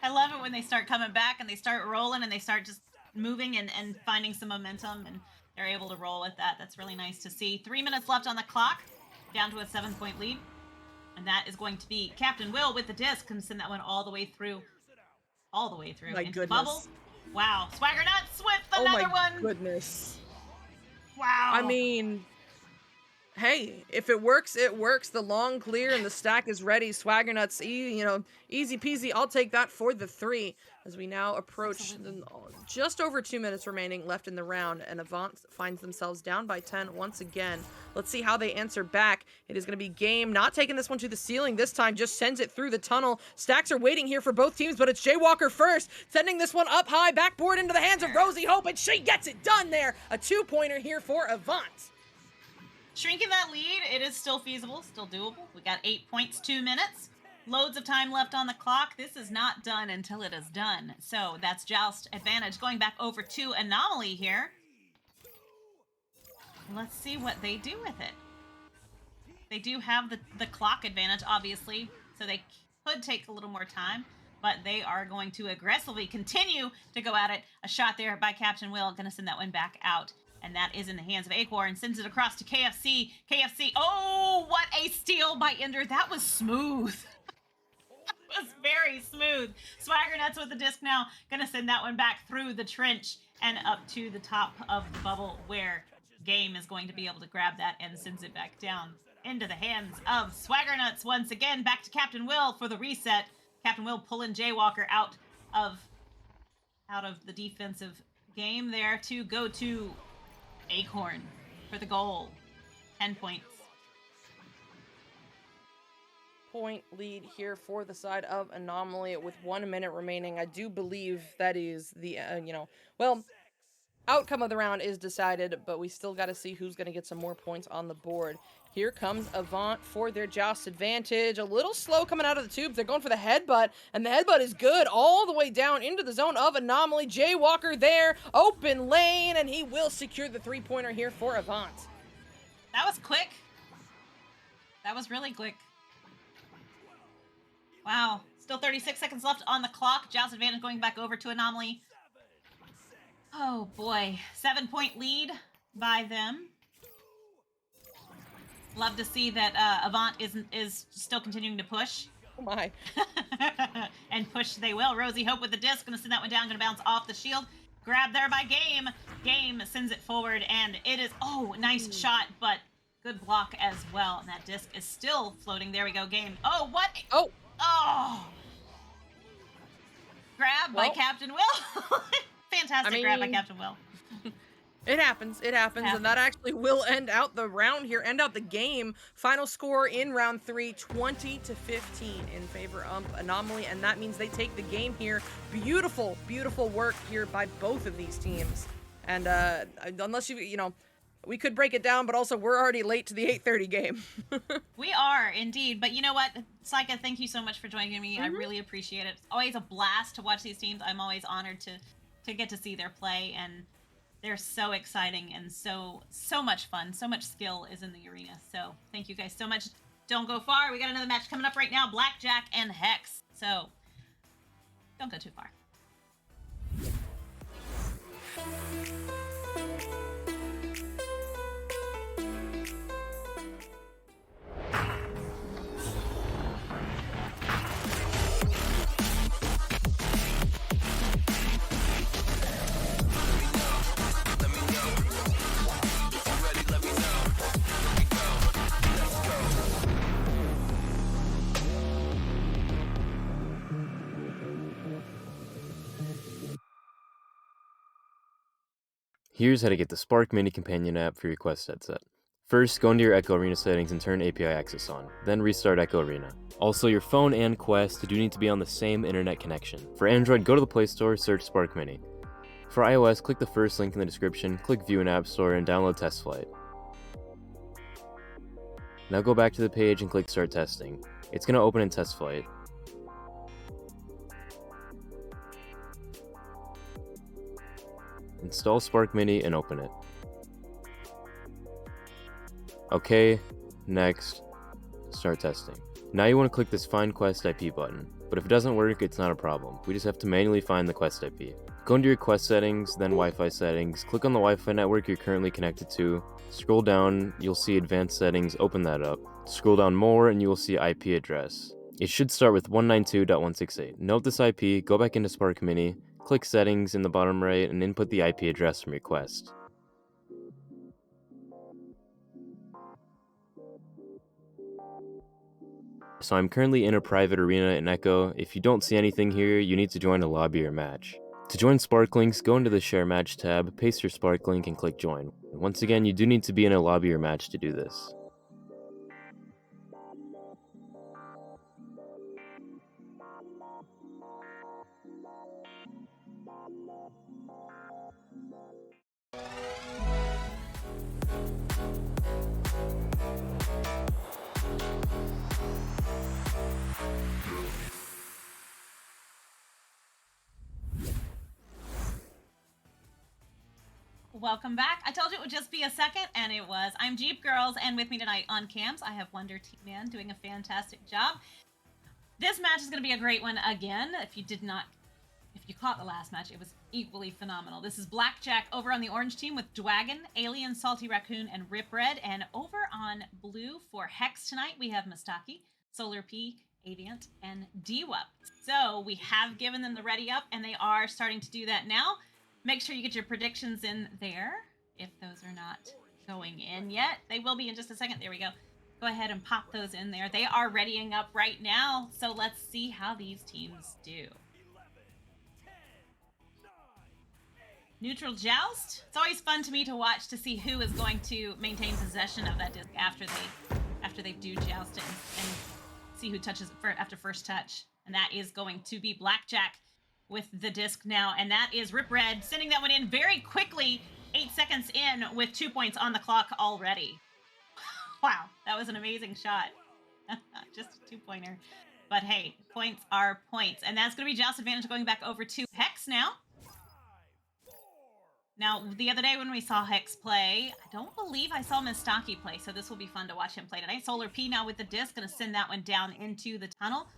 I love it when they start coming back and they start rolling and they start just moving and finding some momentum, and they're able to roll with that. That's really nice to see. 3 minutes left on the clock, down to a 7-point lead. And that is going to be Captain Will with the disc. Can send that one all the way through. All the way through. My into the goodness. bubble. Wow. Swagger Nuts with Oh another my one. goodness. Wow. I mean, hey, if it works, it works. The long clear and the stack is ready. Swagger Nuts, easy peasy. I'll take that for the 3 as we now approach just over 2 minutes remaining left in the round, and Avant finds themselves down by 10 once again. Let's see how they answer back. It is going to be Game, not taking this one to the ceiling this time, just sends it through the tunnel. Stacks are waiting here for both teams, but it's Jaywalker first, sending this one up high, backboard into the hands of Rosie Hope, and she gets it done there. A 2-pointer here for Avant. Shrinking that lead, it is still feasible, still doable. We got 8 points, 2 minutes. Loads of time left on the clock. This is not done until it is done. So that's Joust advantage. Going back over to Anomaly here. Let's see what they do with it. They do have the clock advantage, obviously, so they could take a little more time, but they are going to aggressively continue to go at it. A shot there by Captain Will, going to send that one back out. And that is in the hands of Acorn. Sends it across to KFC. KFC, oh, what a steal by Ender. That was smooth. That was very smooth. Swagger Nuts with the disc now. Gonna send that one back through the trench and up to the top of the bubble, where Game is going to be able to grab that and sends it back down into the hands of Swagger Nuts once again. Back to Captain Will for the reset. Captain Will pulling Jaywalker out of the defensive game there to go to Acorn for the goal. 10 points. Point lead here for the side of Anomaly with 1 minute remaining. I do believe that is the, outcome of the round is decided, but we still got to see who's going to get some more points on the board. Here comes Avant for their Joust advantage. A little slow coming out of the tubes. They're going for the headbutt, and the headbutt is good all the way down into the zone of Anomaly. Jaywalker there, open lane, and he will secure the 3-pointer here for Avant. That was quick. That was really quick. Wow. Still 36 seconds left on the clock. Joust advantage going back over to Anomaly. Oh boy. 7-point lead by them. Love to see that Avant is still continuing to push. Oh my. And push they will. Rosie Hope with the disc. Gonna send that one down. Gonna bounce off the shield. Grab there by Game. Game sends it forward, and it is, nice shot, but good block as well. And that disc is still floating. There we go, Game. Oh, what? Oh. Grab by Captain Will. Fantastic grab by Captain Will. It happens, and that actually will end out the round here, end out the game. Final score in round 3, 20-15 in favor of Anomaly, and that means they take the game here. Beautiful, beautiful work here by both of these teams. And unless we could break it down, but also we're already late to the 8:30 game. We are indeed, but you know what, Psycha, thank you so much for joining me. I really appreciate it. It's always a blast to watch these teams. I'm always honored to get to see their play, and they're so exciting and so much fun. So much skill is in the arena. So thank you guys so much. Don't go far. We got another match coming up right now, Blackjack and Hex. So don't go too far. Here's how to get the Spark Mini Companion app for your Quest headset. First, go into your Echo Arena settings and turn API access on, then restart Echo Arena. Also, your phone and Quest do need to be on the same internet connection. For Android, go to the Play Store, search Spark Mini. For iOS, click the first link in the description, click View in App Store, and download Test Flight. Now go back to the page and click Start Testing. It's going to open in Test Flight. Install Spark Mini and open it. Okay, next, start testing. Now you want to click this Find Quest IP button, but if it doesn't work, it's not a problem. We just have to manually find the quest IP. Go into your quest settings, then Wi-Fi settings, click on the Wi-Fi network you're currently connected to, scroll down, you'll see advanced settings, open that up. Scroll down more and you will see IP address. It should start with 192.168. Note this IP, go back into Spark Mini, click settings in the bottom right, and input the IP address from your quest. So I'm currently in a private arena in Echo. If you don't see anything here, you need to join a lobby or match. To join Spark Links, go into the Share Match tab, paste your Spark Link, and click Join. Once again, you do need to be in a lobby or match to do this. Welcome back. I told you it would just be a second, and it was. I'm Jeepgirlz, and with me tonight on cams, I have Wonder T-Man doing a fantastic job. This match is going to be a great one again. If you caught the last match, it was equally phenomenal. This is Blackjack over on the orange team with Dwagon, Alien, Salty Raccoon, and Rip Red. And over on blue for Hex tonight, we have Mustaki, Solar P, Avant, and D-Wup. So we have given them the ready up, and they are starting to do that now. Make sure you get your predictions in there. If those are not going in yet, they will be in just a second. There we go. Go ahead and pop those in there. They are readying up right now. So let's see how these teams do. Neutral Joust. It's always fun to me to watch to see who is going to maintain possession of that disc after they do joust it and see who touches it after first touch. And that is going to be Blackjack with the disc now, and that is Rip Red sending that one in very quickly, 8 seconds in with 2 points on the clock already. Wow, that was an amazing shot. Just a 2-pointer. But hey, points are points, and that's going to be Joust advantage going back over to Hex now. Now, the other day when we saw Hex play, I don't believe I saw Mustaki play, so this will be fun to watch him play tonight. Solar P now with the disc, going to send that one down into the tunnel.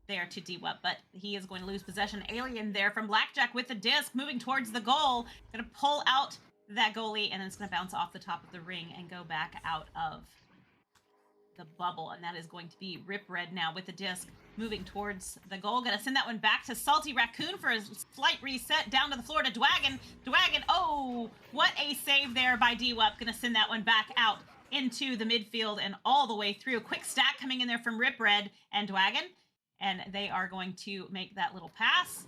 There to D-Wup, but he is going to lose possession. Alien there from Blackjack with the disc, moving towards the goal. Going to pull out that goalie, and then it's going to bounce off the top of the ring and go back out of the bubble. And that is going to be Rip Red now with the disc, moving towards the goal. Going to send that one back to Salty Raccoon for his slight reset down to the floor to Dwagon. Dwagon, oh, what a save there by D-Wup. Going to send that one back out into the midfield and all the way through. Quick stack coming in there from Rip Red and Dwagon. And they are going to make that little pass.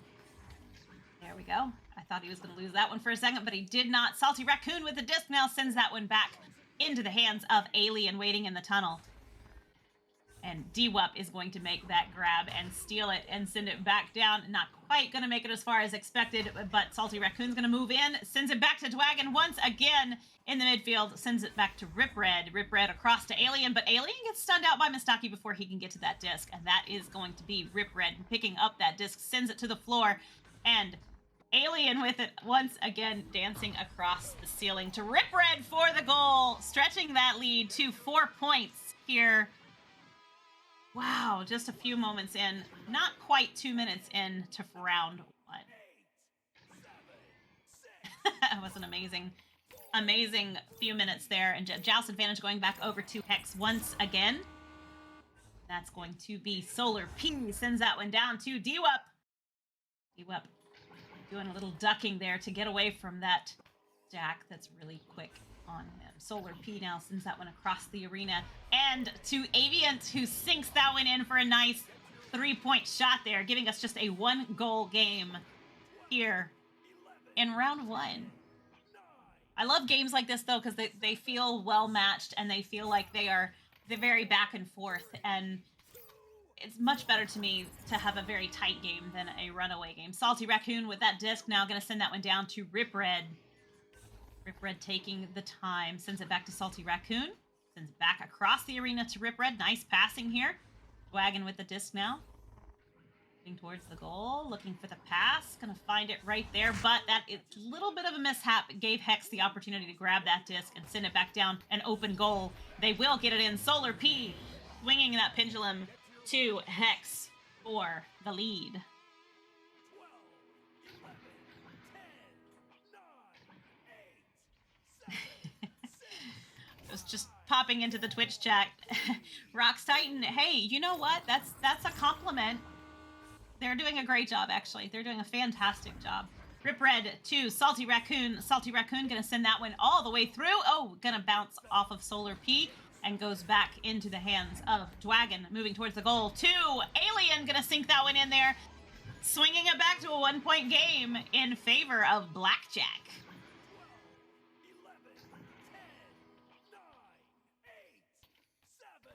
There we go. I thought he was going to lose that one for a second, but he did not. Salty Raccoon with the disc now sends that one back into the hands of Alien waiting in the tunnel. And D-Wup is going to make that grab and steal it and send it back down. Not quite going to make it as far as expected, but Salty Raccoon's going to move in, sends it back to Dwagon once again in the midfield, sends it back to Rip Red. Rip Red across to Alien, but Alien gets stunned out by Mustaki before he can get to that disc, and that is going to be Rip Red picking up that disc, sends it to the floor, and Alien with it once again dancing across the ceiling to Rip Red for the goal, stretching that lead to 4 points here. Wow, just a few moments in, not quite 2 minutes in to round 1. That was an amazing few minutes there. And Joust advantage going back over to Hex once again. That's going to be Solar P. Sends that one down to D-Wup. D-Wup doing a little ducking there to get away from that Jack that's really quick on him. Solar P now sends that one across the arena. And to Avant, who sinks that one in for a nice 3-point shot there, giving us just a 1-goal game here in round 1. I love games like this, though, because they feel well-matched, and they feel like they're very back and forth, and it's much better to me to have a very tight game than a runaway game. Salty Raccoon with that disc now going to send that one down to Rip Red. Rip Red taking the time, sends it back to Salty Raccoon, sends it back across the arena to Rip Red. Nice passing here. Wagon with the disc now. Moving towards the goal, looking for the pass. Going to find it right there, but that is a little bit of a mishap. It gave Hex the opportunity to grab that disc and send it back down an open goal. They will get it in. Solar P swinging that pendulum to Hex for the lead. I was just popping into the Twitch chat. Rox Titan, hey, you know what? That's a compliment. They're doing a great job, actually. They're doing a fantastic job. Rip Red to Salty Raccoon. Salty Raccoon gonna send that one all the way through. Oh, gonna bounce off of Solar P and goes back into the hands of Dwagon, moving towards the goal. Alien gonna sink that one in there, swinging it back to a 1-point game in favor of Blackjack.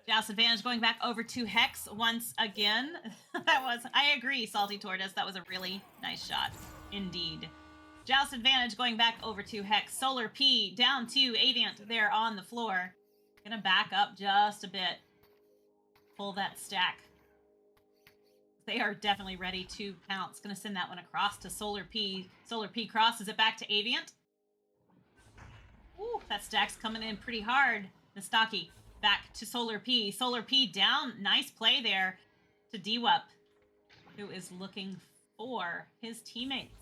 Joust advantage going back over to Hex once again. I agree, Salty Tortoise. That was a really nice shot indeed. Joust advantage going back over to Hex. Solar P down to Avant there on the floor. Gonna back up just a bit. Pull that stack. They are definitely ready to pounce. Gonna send that one across to Solar P. Solar P crosses it back to Avant. Ooh, that stack's coming in pretty hard. Nastaki back to Solar P. Solar P down. Nice play there to DWUP, who is looking for his teammates.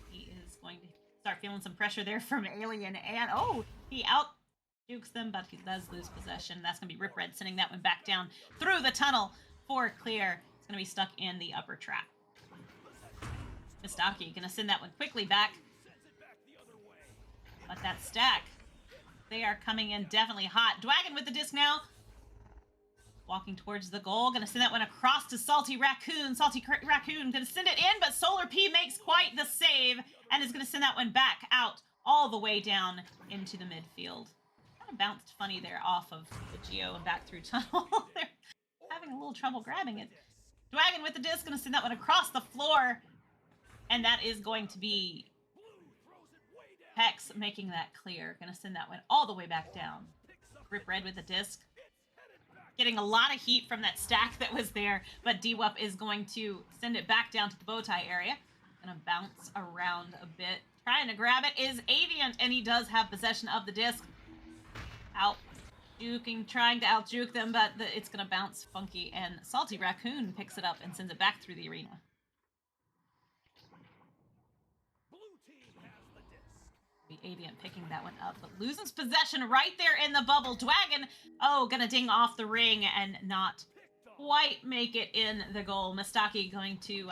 He is going to start feeling some pressure there from Alien. And, oh, he out-jukes them, but he does lose possession. That's going to be Rip Red sending that one back down through the tunnel for clear. It's going to be stuck in the upper trap. Mistaki going to send that one quickly back. But that stack, they are coming in definitely hot. Dwagon with the disc now. Walking towards the goal. Gonna send that one across to Salty Raccoon. Salty Raccoon gonna send it in, but Solar P makes quite the save and is gonna send that one back out all the way down into the midfield. Kind of bounced funny there off of the Geo and back through tunnel. They're having a little trouble grabbing it. Dwagon with the disc, gonna send that one across the floor. And that is going to be Hex making that clear. Gonna send that one all the way back down. Rip Red with the disc. Getting a lot of heat from that stack that was there, but DWUP is going to send it back down to the bow tie area. Gonna bounce around a bit. Trying to grab it is Avant, and he does have possession of the disc. Out-juking, trying to out-juke them, but it's gonna bounce funky, and Salty Raccoon picks it up and sends it back through the arena. Avant picking that one up, but loses possession right there in the bubble. Dwagon, gonna ding off the ring and not quite make it in the goal. Mistaki going to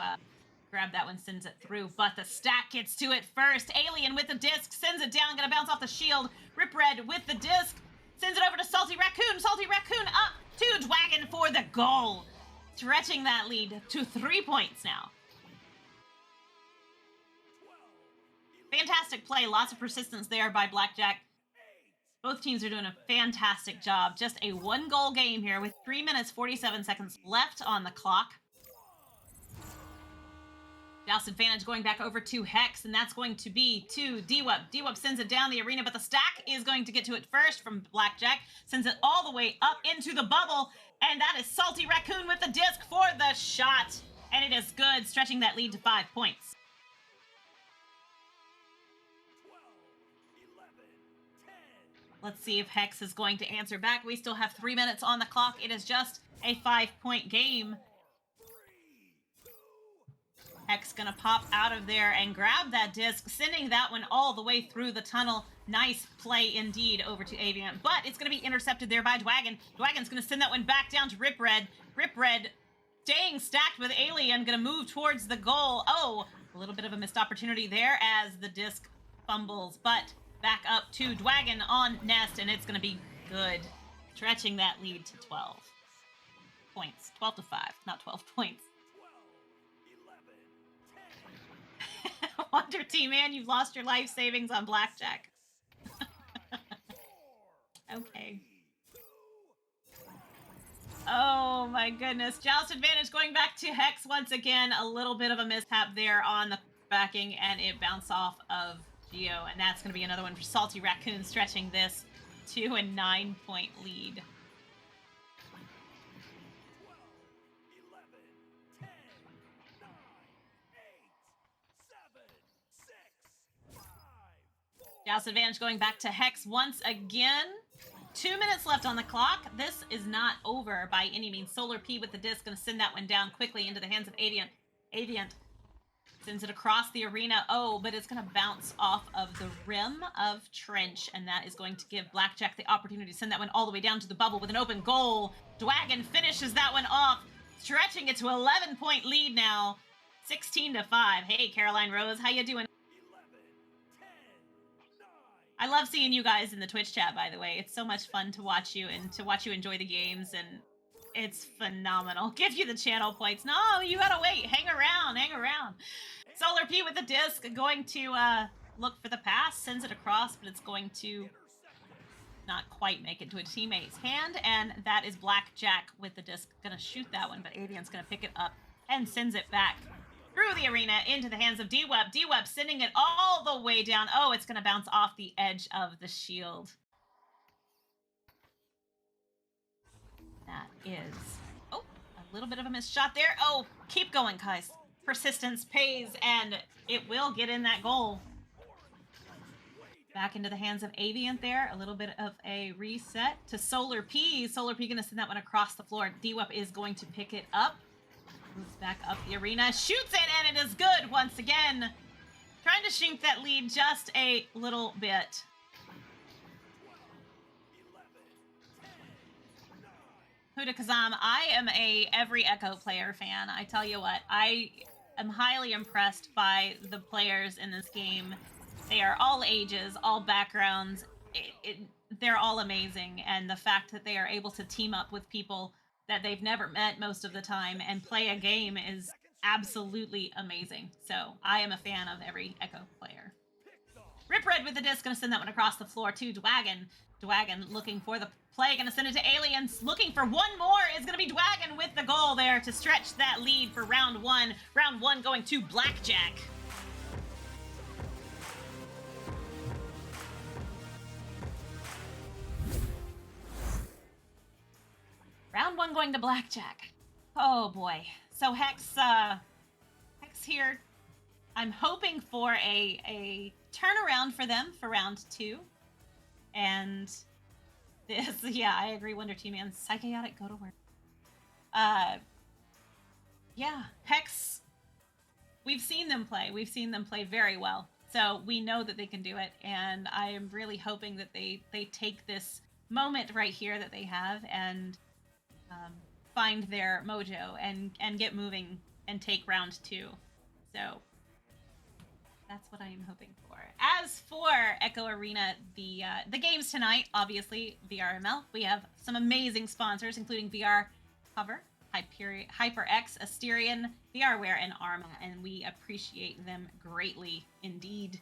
grab that one, sends it through, but the stack gets to it first. Alien with the disc, sends it down, gonna bounce off the shield. Rip Red with the disc, sends it over to Salty Raccoon. Salty Raccoon up to Dwagon for the goal, stretching that lead to 3 points now. Fantastic play. Lots of persistence there by Blackjack. Both teams are doing a fantastic job. Just a 1-goal game here with 3 minutes, 47 seconds left on the clock. Joust advantage going back over to Hex, and that's going to be to DWUP. DWUP sends it down the arena, but the stack is going to get to it first from Blackjack. Sends it all the way up into the bubble, and that is Salty Raccoon with the disc for the shot. And it is good, stretching that lead to 5 points. Let's see if Hex is going to answer back. We still have 3 minutes on the clock. It is just a 5-point game. Hex gonna pop out of there and grab that disc, sending that one all the way through the tunnel. Nice play indeed over to Avant, but it's gonna be intercepted there by Dwagon. Dwagon's gonna send that one back down to Rip Red. Rip Red staying stacked with Alien, gonna move towards the goal. Oh, a little bit of a missed opportunity there as the disc fumbles, but back up to Dwagon on Nest, and it's going to be good. Stretching that lead to 12 points. 12 to 5, not 12 points. Wonder Team, man, you've lost your life savings on Blackjack. Okay. Oh my goodness. Joust advantage going back to Hex once again. A little bit of a mishap there on the backing, and it bounced off of Geo, and that's going to be another one for Salty Raccoon, stretching this to a 9-point lead. Joust advantage going back to Hex once again. 2 minutes left on the clock. This is not over by any means. Solar P with the disc, going to send that one down quickly into the hands of Aviant. Aviant sends it across the arena. Oh, but it's going to bounce off of the rim of Trench, and that is going to give Blackjack the opportunity to send that one all the way down to the bubble with an open goal. Dwagon finishes that one off, stretching it to 11-point lead now, 16-5. Hey, Caroline Rose, how you doing? I love seeing you guys in the Twitch chat, by the way. It's so much fun to watch you and to watch you enjoy the games, and it's phenomenal. Give you the channel points. No, you gotta wait. Hang around, hang around. Solar P with the disc, going to look for the pass, sends it across, but it's going to not quite make it to a teammate's hand, and that is Blackjack with the disc. Gonna shoot that one, but Avian's gonna pick it up and sends it back through the arena into the hands of D-Web. D-Web sending it all the way down. Oh, it's going to bounce off the edge of the shield. That is... Oh, a little bit of a missed shot there. Oh, keep going, guys. Persistence pays, and it will get in that goal. Back into the hands of Aviant there. A little bit of a reset to Solar P. Solar P going to send that one across the floor. D-Web is going to pick it up. Moves back up the arena, shoots it, and it is good once again. Trying to shrink that lead just a little bit. Huda Kazam, I am a every Echo player fan. I tell you what, I am highly impressed by the players in this game. They are all ages, all backgrounds. They're all amazing, and the fact that they are able to team up with people that they've never met most of the time and play a game is absolutely amazing. So I am a fan of every Echo player. Rip Red with the disc, gonna send that one across the floor to Dwagon. Dwagon looking for the play, gonna send it to Aliens, looking for one more, is gonna be Dwagon with the goal there to stretch that lead for round one. Round one going to Blackjack. Round one going to Blackjack. Oh boy. So Hex here. I'm hoping for a turnaround for them for round two. And this, yeah, I agree, Wonder Team Man. Psychaotic, go to work. Yeah, Hex, we've seen them play. We've seen them play very well. So we know that they can do it. And I am really hoping that they take this moment right here that they have and find their mojo and get moving and take round two. So that's what I am hoping for. As for Echo Arena, the games tonight, obviously VRML. We have some amazing sponsors, including VR Cover, HyperX, Asterion, VRware, and Arma, and we appreciate them greatly indeed.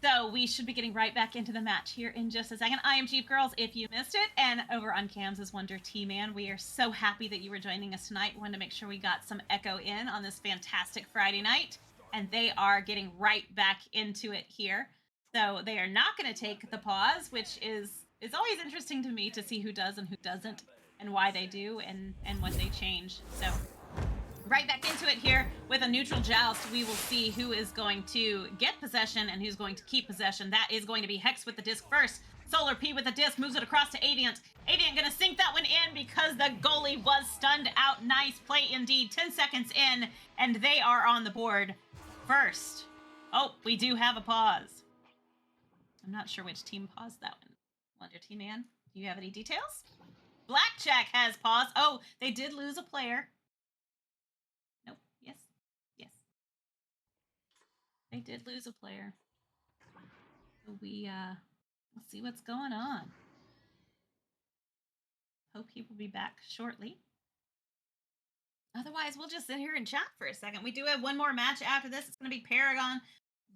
So we should be getting right back into the match here in just a second. I am Jeepgirlz, if you missed it, and over on cams is Wonder T-Man. We are so happy that you were joining us tonight. Wanted to make sure we got some Echo in on this fantastic Friday night, and they are getting right back into it here. So they are not going to take the pause, which is always interesting to me to see who does and who doesn't, and why they do, and what they change. So right back into it here with a neutral joust. We will see who is going to get possession and who's going to keep possession. That is going to be Hex with the disc first. Solar P with the disc, moves it across to Aviant. Aviant gonna sink that one in because the goalie was stunned out. Nice play indeed. 10 seconds in, and they are on the board first. Oh, we do have a pause. I'm not sure which team paused that one. Wonder T-Man, do you have any details? Blackjack has paused. Oh, they did lose a player. Nope. Yes. Yes. They did lose a player. So let's see what's going on. Hope he will be back shortly. Otherwise, we'll just sit here and chat for a second. We do have one more match after this. It's going to be Paragon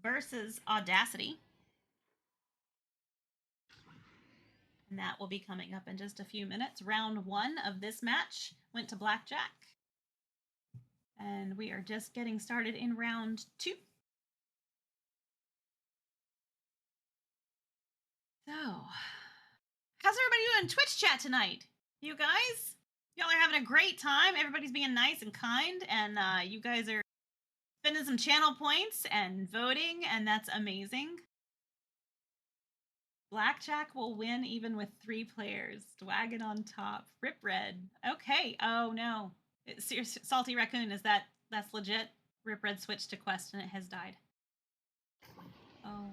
versus Audacity. And that will be coming up in just a few minutes. Round one of this match went to Blackjack. And we are just getting started in round two. So, how's everybody doing in Twitch chat tonight? You guys? Y'all are having a great time. Everybody's being nice and kind. And you guys are spending some channel points and voting. And that's amazing. Blackjack will win even with 3 players. Dwagon on top. Rip Red. Okay. Oh no. Salty Raccoon, that's legit? Rip Red switched to Quest and it has died. Oh.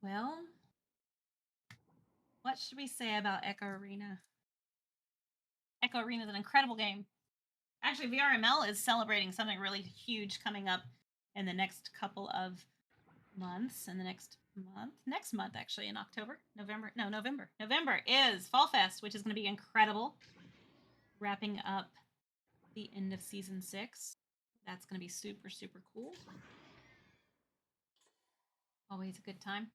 Well, what should we say about Echo Arena? Echo Arena is an incredible game. Actually, VRML is celebrating something really huge coming up in the next couple of months. In the next month actually, in November is Fall Fest, which is going to be incredible. Wrapping up the end of season 6. That's going to be super, super cool. Always a good time.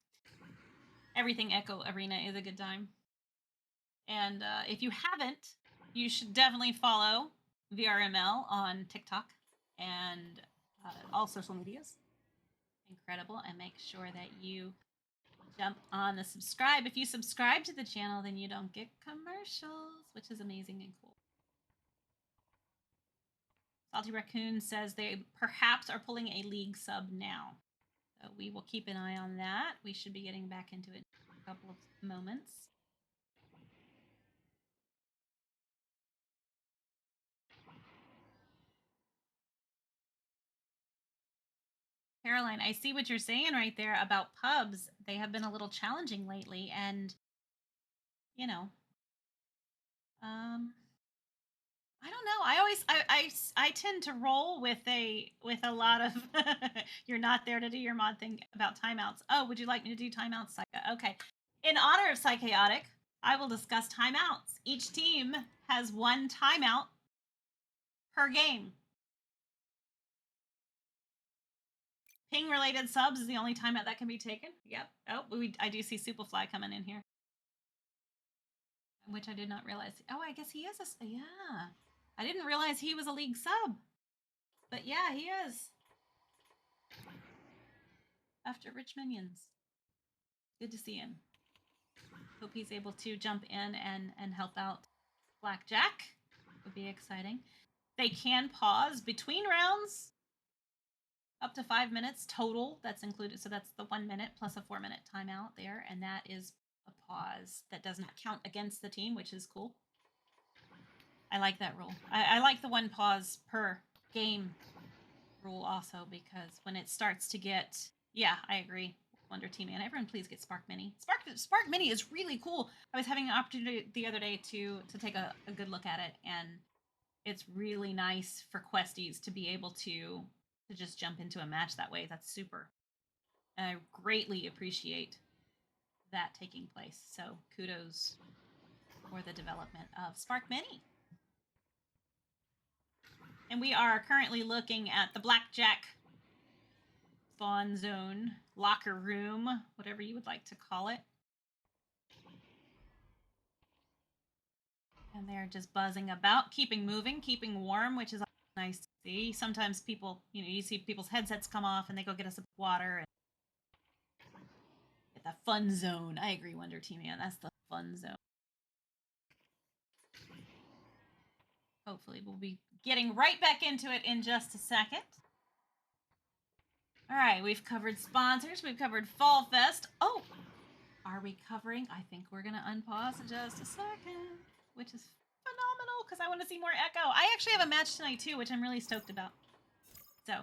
Everything Echo Arena is a good time. And if you haven't, you should definitely follow VRML on TikTok and all social medias. Incredible. And make sure that you jump on the subscribe. If you subscribe to the channel, then you don't get commercials, which is amazing and cool. Salty Raccoon says they perhaps are pulling a league sub now. So we will keep an eye on that. We should be getting back into it in a couple of moments. Caroline, I see what you're saying right there about pubs. They have been a little challenging lately, and you know, I don't know. I tend to roll with a lot of you're not there to do your mod thing about timeouts. Oh, would you like me to do timeouts? Okay. In honor of Psychaotic, I will discuss timeouts. Each team has 1 timeout per game. Ping related subs is the only timeout that can be taken. Yep. Oh, I do see Superfly coming in here, which I did not realize. Oh, I guess he is yeah. I didn't realize he was a league sub. But yeah, he is. After Rich Minions. Good to see him. Hope he's able to jump in and help out Blackjack. Would be exciting. They can pause between rounds up to 5 minutes total. That's included. So that's the 1 minute plus a 4-minute timeout there. And that is a pause that does not count against the team, which is cool. I like that rule. I like the 1 pause per game rule also, because when it starts to get, yeah, I agree. Wonder Team and everyone, please get Spark Mini. Spark Mini is really cool. I was having an opportunity the other day to take a good look at it, and it's really nice for questies to be able to just jump into a match that way. That's super. And I greatly appreciate that taking place. So kudos for the development of Spark Mini. And we are currently looking at the Blackjack spawn zone, locker room, whatever you would like to call it. And they're just buzzing about, keeping moving, keeping warm, which is nice to see. Sometimes people, you see people's headsets come off and they go get a sip of water. And get the fun zone. I agree, Wonder Team Man. That's the fun zone. Hopefully we'll be getting right back into it in just a second. All right, we've covered sponsors. We've covered Fall Fest. Oh, are we covering? I think we're going to unpause in just a second, which is phenomenal because I want to see more Echo. I actually have a match tonight too, which I'm really stoked about. So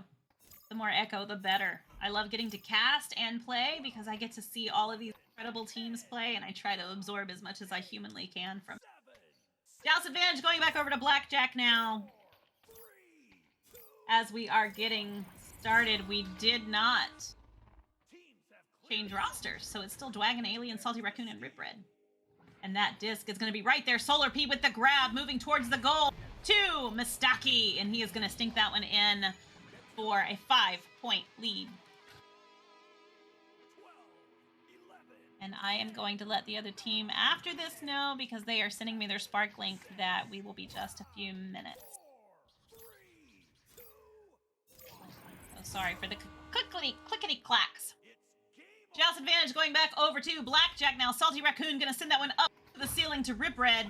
the more Echo, the better. I love getting to cast and play because I get to see all of these incredible teams play, and I try to absorb as much as I humanly can from Dallas Advantage. Going back over to Blackjack now. As we are getting started, we did not change rosters, so it's still Dwagon, Alien, Salty Raccoon, and Rip Red. And that disc is going to be right there. Solar P with the grab, moving towards the goal to Mistaki, and he is going to stink that one in for a 5-point lead. And I am going to let the other team after this know, because they are sending me their Spark link, that we will be just a few minutes. Oh, sorry for the clickety clacks. Dallas Advantage going back over to Blackjack now. Salty Raccoon going to send that one up to the ceiling to Rip Red.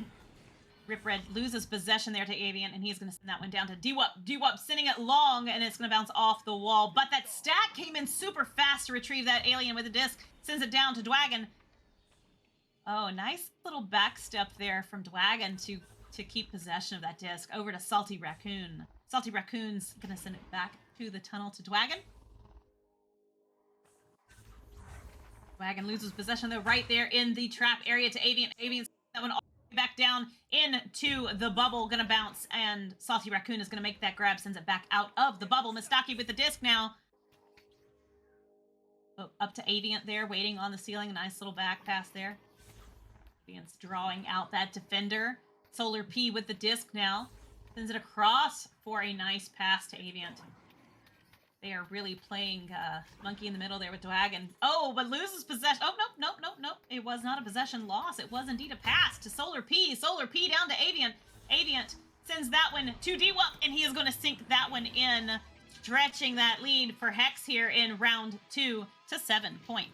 Rip Red loses possession there to Avian, and he's going to send that one down to D-Wup. D-Wup sending it long, and it's going to bounce off the wall. But that stack came in super fast to retrieve that alien with the disc. Sends it down to Dwagon. Oh, nice little back step there from Dwagon to keep possession of that disc. Over to Salty Raccoon. Salty Raccoon's going to send it back to the tunnel to Dwagon. Dwagon loses possession, though, right there in the trap area to Avian. Avian's that one all the way back down into the bubble. Going to bounce, and Salty Raccoon is going to make that grab. Sends it back out of the bubble. Mistaki with the disc now. Oh, up to Avian there, waiting on the ceiling. A nice little back pass there. Avian's drawing out that defender. Solar P with the disc now. Sends it across for a nice pass to Avian. They are really playing monkey in the middle there with Dwagon. Oh, but loses possession. Oh, nope. It was not a possession loss. It was indeed a pass to Solar P. Solar P down to Avian. Avian sends that one to D-Wup, and he is going to sink that one in, stretching that lead for Hex here in round 2 to 7 points.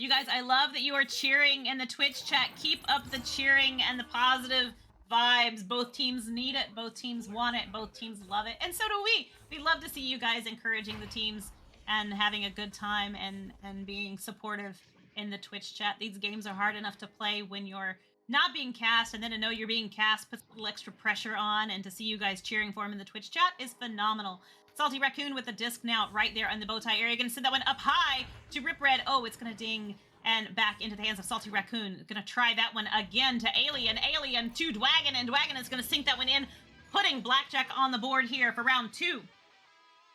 You guys, I love that you are cheering in the Twitch chat. Keep up the cheering and the positive vibes. Both teams need it. Both teams want it. Both teams love it. And so do we. We love to see you guys encouraging the teams and having a good time and being supportive in the Twitch chat. These games are hard enough to play when you're not being cast, and then to know you're being cast puts a little extra pressure on, and to see you guys cheering for him in the Twitch chat is phenomenal. Salty Raccoon with the disc now right there in the bow tie area. Gonna send that one up high to Rip Red. Oh, it's gonna ding and back into the hands of Salty Raccoon. Gonna try that one again to Alien. Alien to Dwagon, and Dwagon is gonna sink that one in, putting Blackjack on the board here for round 2.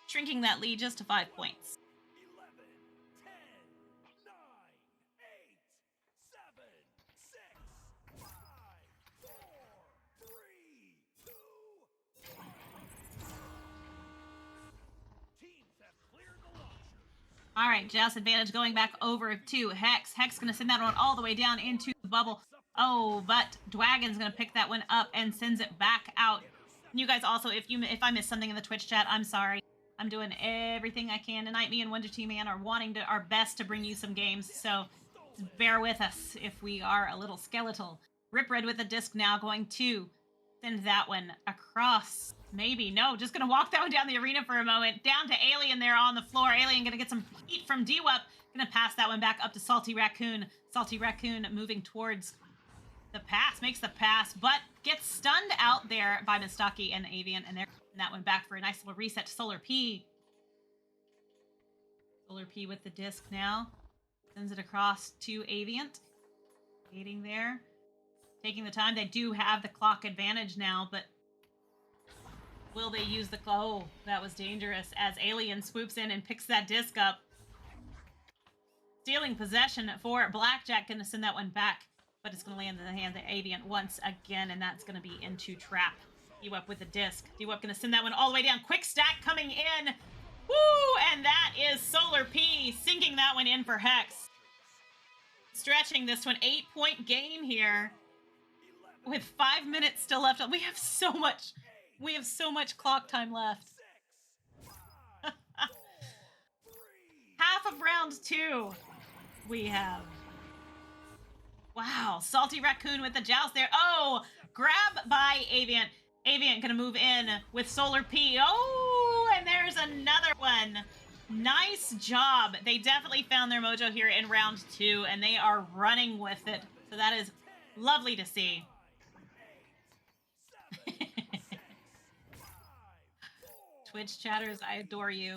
Shrinking that lead just to 5 points. All right, Joust advantage going back over to Hex. Hex going to send that one all the way down into the bubble. Oh, but Dwagon's going to pick that one up and sends it back out. You guys also, if I missed something in the Twitch chat, I'm sorry. I'm doing everything I can tonight. Me and Wonder Team Man are wanting our best to bring you some games, so bear with us if we are a little skeletal. Rip Red with the disc now, going to send that one across. Maybe. No, just going to walk that one down the arena for a moment. Down to Alien there on the floor. Alien going to get some heat from D-Wup. Going to pass that one back up to Salty Raccoon. Salty Raccoon moving towards the pass. Makes the pass, but gets stunned out there by Mistaki and Avian. And they're getting that one back for a nice little reset to Solar P. Solar P with the disc now. Sends it across to Avian. Waiting there. Taking the time. They do have the clock advantage now, but will they use the... Oh, that was dangerous as Alien swoops in and picks that disc up. Stealing possession for Blackjack. Going to send that one back, but it's going to land in the hand of Avian once again, and that's going to be into trap. D-Wup with the disc. D-Wup going to send that one all the way down. Quick stack coming in. Woo! And that is Solar P sinking that one in for Hex. Stretching this one. 8-point gain here with 5 minutes still left. We have so much clock time left. Half of round 2 we have. Wow, Salty Raccoon with the joust there. Oh, grab by Avian. Avian gonna move in with Solar P. Oh, and there's another one. Nice job. They definitely found their mojo here in round 2, and they are running with it. So that is lovely to see. Twitch chatters, I adore you.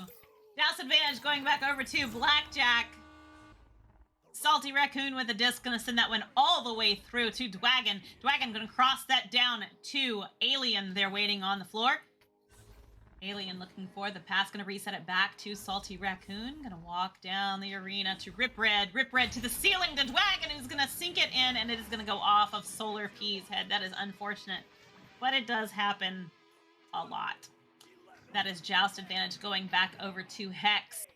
Joust advantage going back over to Blackjack. Salty Raccoon with the disc, gonna send that one all the way through to Dwagon. Dwagon gonna cross that down to Alien. They're waiting on the floor. Alien looking for the pass, gonna reset it back to Salty Raccoon. Gonna walk down the arena to Rip Red. Rip Red to the ceiling to Dwagon, who's gonna sink it in, and it is gonna go off of Solar P's head. That is unfortunate, but it does happen a lot. That is Joust advantage going back over to Hex.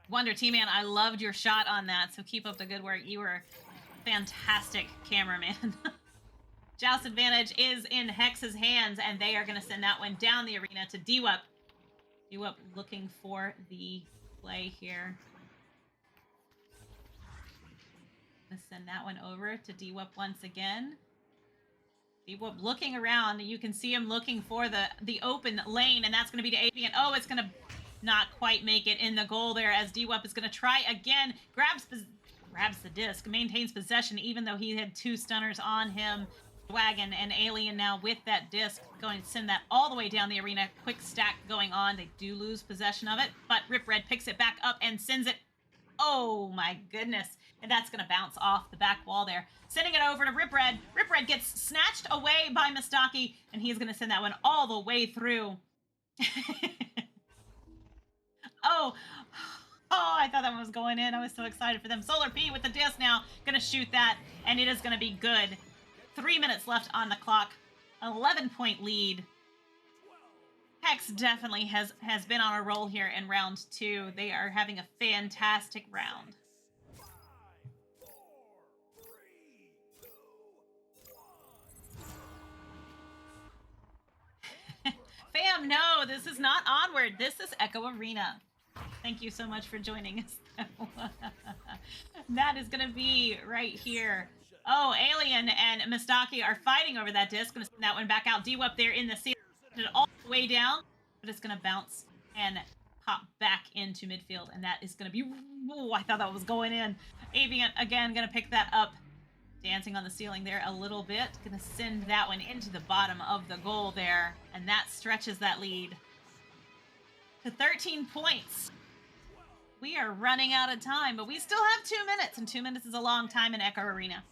Wonder T-Man, I loved your shot on that, so keep up the good work. You were fantastic cameraman. Joust advantage is in Hex's hands, and they are going to send that one down the arena to DWUP. DWUP looking for the play here. Going to send that one over to DWUP once again. DWUP looking around. You can see him looking for the open lane, and that's going to be to Avant. Oh, it's going to not quite make it in the goal there, as DWUP is going to try again. Grabs the disc, maintains possession, even though he had 2 stunners on him. Wagon and Alien now with that disc, going to send that all the way down the arena. Quick stack going on. They do lose possession of it, but Rip Red picks it back up and sends it. Oh my goodness. And that's going to bounce off the back wall there. Sending it over to Rip Red. Rip Red gets snatched away by Mistaki, and he's going to send that one all the way through. Oh, I thought that one was going in. I was so excited for them. Solar P with the disc now. Going to shoot that, and it is going to be good. 3 minutes left on the clock. 11-point lead. Hex definitely has been on a roll here in round 2. They are having a fantastic round. 5, 4, 3, 2, 1. Fam, no, this is not Onward. This is Echo Arena. Thank you so much for joining us. That is going to be right here. Oh, Alien and Mistaki are fighting over that disc. Going to send that one back out. DWUP there in the ceiling. All the way down. But it's going to bounce and pop back into midfield. And that is going to be... Oh, I thought that was going in. Avant, again, going to pick that up. Dancing on the ceiling there a little bit. Going to send that one into the bottom of the goal there. And that stretches that lead to 13 points. We are running out of time, but we still have 2 minutes. And 2 minutes is a long time in Echo Arena.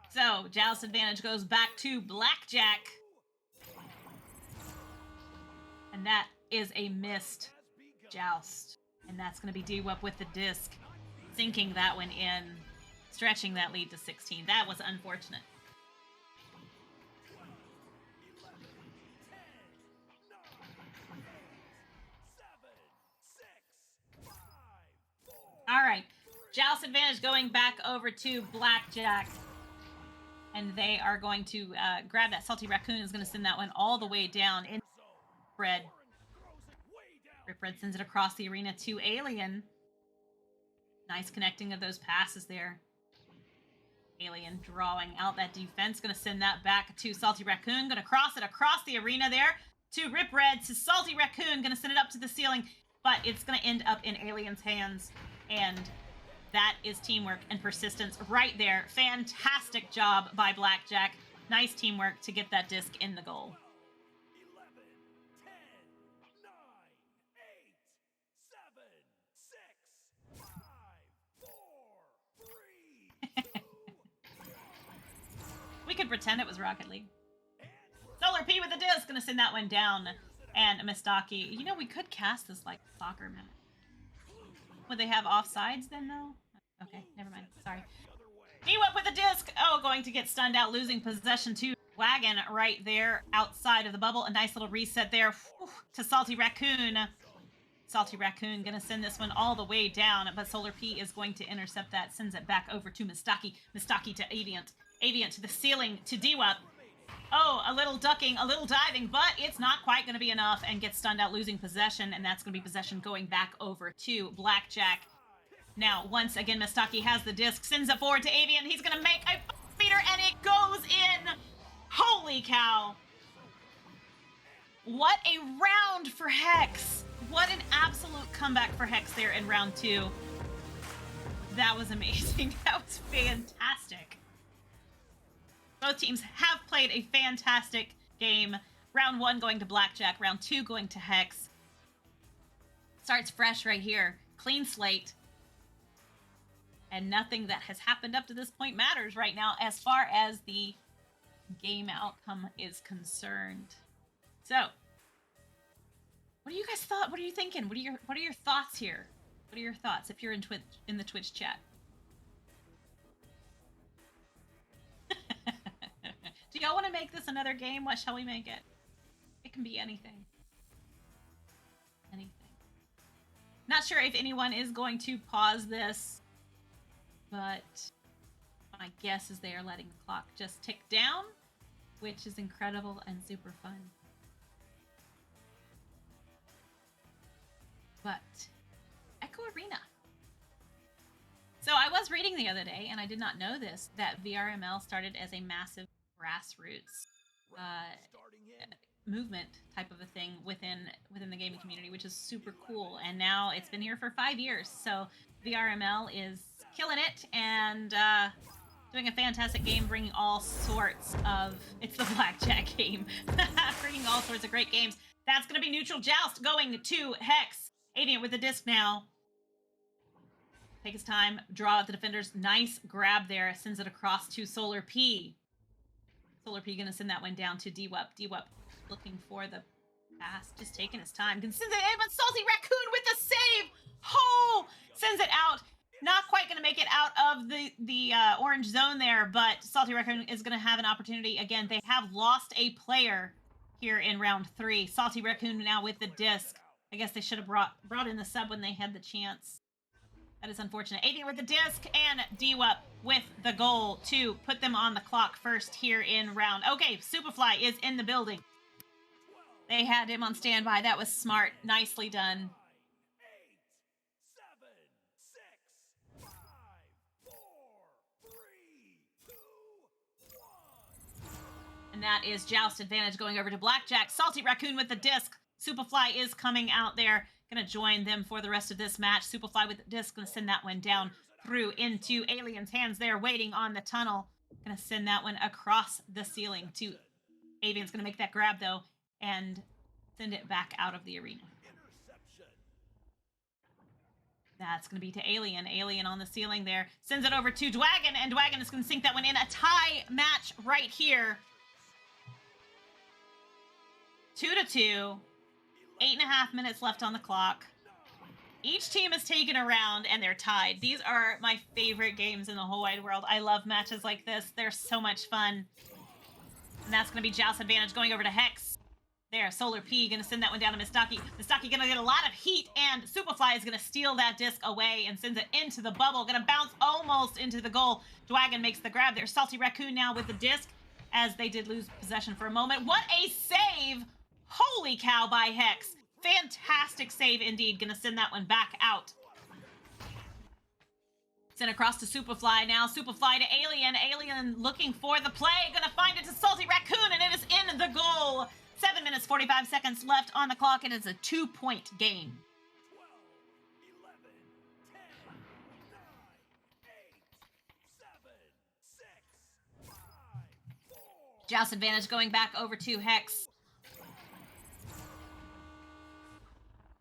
So, Joust advantage goes back to Blackjack. And that is a missed Joust. And that's going to be DWUP with the disc. Sinking that one in. Stretching that lead to 16. That was unfortunate. All right. Joust advantage going back over to Blackjack. And they are going to grab that Salty Raccoon. Is going to send that one all the way down in Red. Rip Red sends it across the arena to Alien. Nice connecting of those passes there. Alien drawing out that defense. Going to send that back to Salty Raccoon. Going to cross it across the arena there to Rip Red to Salty Raccoon. Going to send it up to the ceiling, but it's going to end up in Alien's hands. And that is teamwork and persistence right there. Fantastic job by Blackjack. Nice teamwork to get that disc in the goal. 11, 10, 9, 8, 7, 6, 5, 4, 3, 2. We could pretend it was Rocket League. Solar P with the disc. Gonna send that one down. And Mistaki. You know, we could cast this like soccer match. Would they have offsides then, though? Okay, never mind. Sorry. DWUP with the disc. Oh, going to get stunned out, losing possession to Wagon right there outside of the bubble. A nice little reset there to Salty Raccoon. Salty Raccoon going to send this one all the way down, but Solar P is going to intercept that, sends it back over to Mistaki. Mistaki to Avant. Avant to the ceiling to DWUP. Oh, a little ducking, a little diving, but it's not quite going to be enough, and gets stunned out, losing possession, and that's going to be possession going back over to Blackjack. Now, once again, Mistaki has the disc, sends it forward to Avant. He's going to make a beater, and it goes in. Holy cow. What a round for Hex. What an absolute comeback for Hex there in round 2. That was amazing. That was fantastic. Both teams have played a fantastic game. Round 1 going to Blackjack. Round 2 going to Hex. Starts fresh right here. Clean slate. And nothing that has happened up to this point matters right now as far as the game outcome is concerned. So, what do you guys thought? What are you thinking? What are your thoughts here? What are your thoughts if you're in the Twitch chat? Do y'all want to make this another game? What shall we make it? It can be anything. Anything. Not sure if anyone is going to pause this, but My guess is they are letting the clock just tick down, which is incredible and super fun. But Echo Arena. So I was reading the other day, and I did not know this, that VRML started as a massive grassroots movement type of a thing within the gaming community, which is super cool. And now it's been here for 5 years. So VRML is killing it and doing a fantastic game, bringing all sorts of... It's the blackjack game. Bringing all sorts of great games. That's going to be Neutral Joust going to Hex. Avian with the disc now. Take his time, draw out the defenders. Nice grab there. Sends it across to Solar P. Solar P going to send that one down to DWUP. DWUP looking for the pass. Just taking his time. Can send it in, but Salty Raccoon with the save. Oh! Sends it out. Not quite going to make it out of the orange zone there, but Salty Raccoon is going to have an opportunity. Again, they have lost a player here in round 3. Salty Raccoon now with the disc. I guess they should have brought in the sub when they had the chance. That is unfortunate. Avian with the disc and DWUP with the goal to put them on the clock first here in round. Okay, Superfly is in the building. They had him on standby. That was smart. Nicely done. 8, 7, 6, 5, 4, 3, 2, 1. And that is Joust advantage going over to Blackjack. Salty Raccoon with the disc. Superfly is coming out there. Going to join them for the rest of this match. Superfly with the disc. Going to send that one down through into Alien's hands there, waiting on the tunnel. Going to send that one across the ceiling to... Avian's going to make that grab, though, and send it back out of the arena. That's going to be to Alien. Alien on the ceiling there. Sends it over to Dwagon, and Dwagon is going to sink that one in. A tie match right here. 2-2. 8.5 minutes left on the clock. Each team has taken a round, and they're tied. These are my favorite games in the whole wide world. I love matches like this. They're so much fun. And that's going to be Joust advantage going over to Hex. There, Solar P going to send that one down to Mistaki. Mistaki going to get a lot of heat, and Superfly is going to steal that disc away and sends it into the bubble. Going to bounce almost into the goal. Dwagon makes the grab there. Salty Raccoon now with the disc, as they did lose possession for a moment. What a save! Holy cow by Hex. Fantastic save indeed. Going to send that one back out. Send across to Superfly now. Superfly to Alien. Alien looking for the play. Going to find it to Salty Raccoon, and it is in the goal. 7 minutes, 45 seconds left on the clock. It is a 2-point game. 12, 11, 10, 9, 8, 7, 6, 5, 4. Joust advantage going back over to Hex.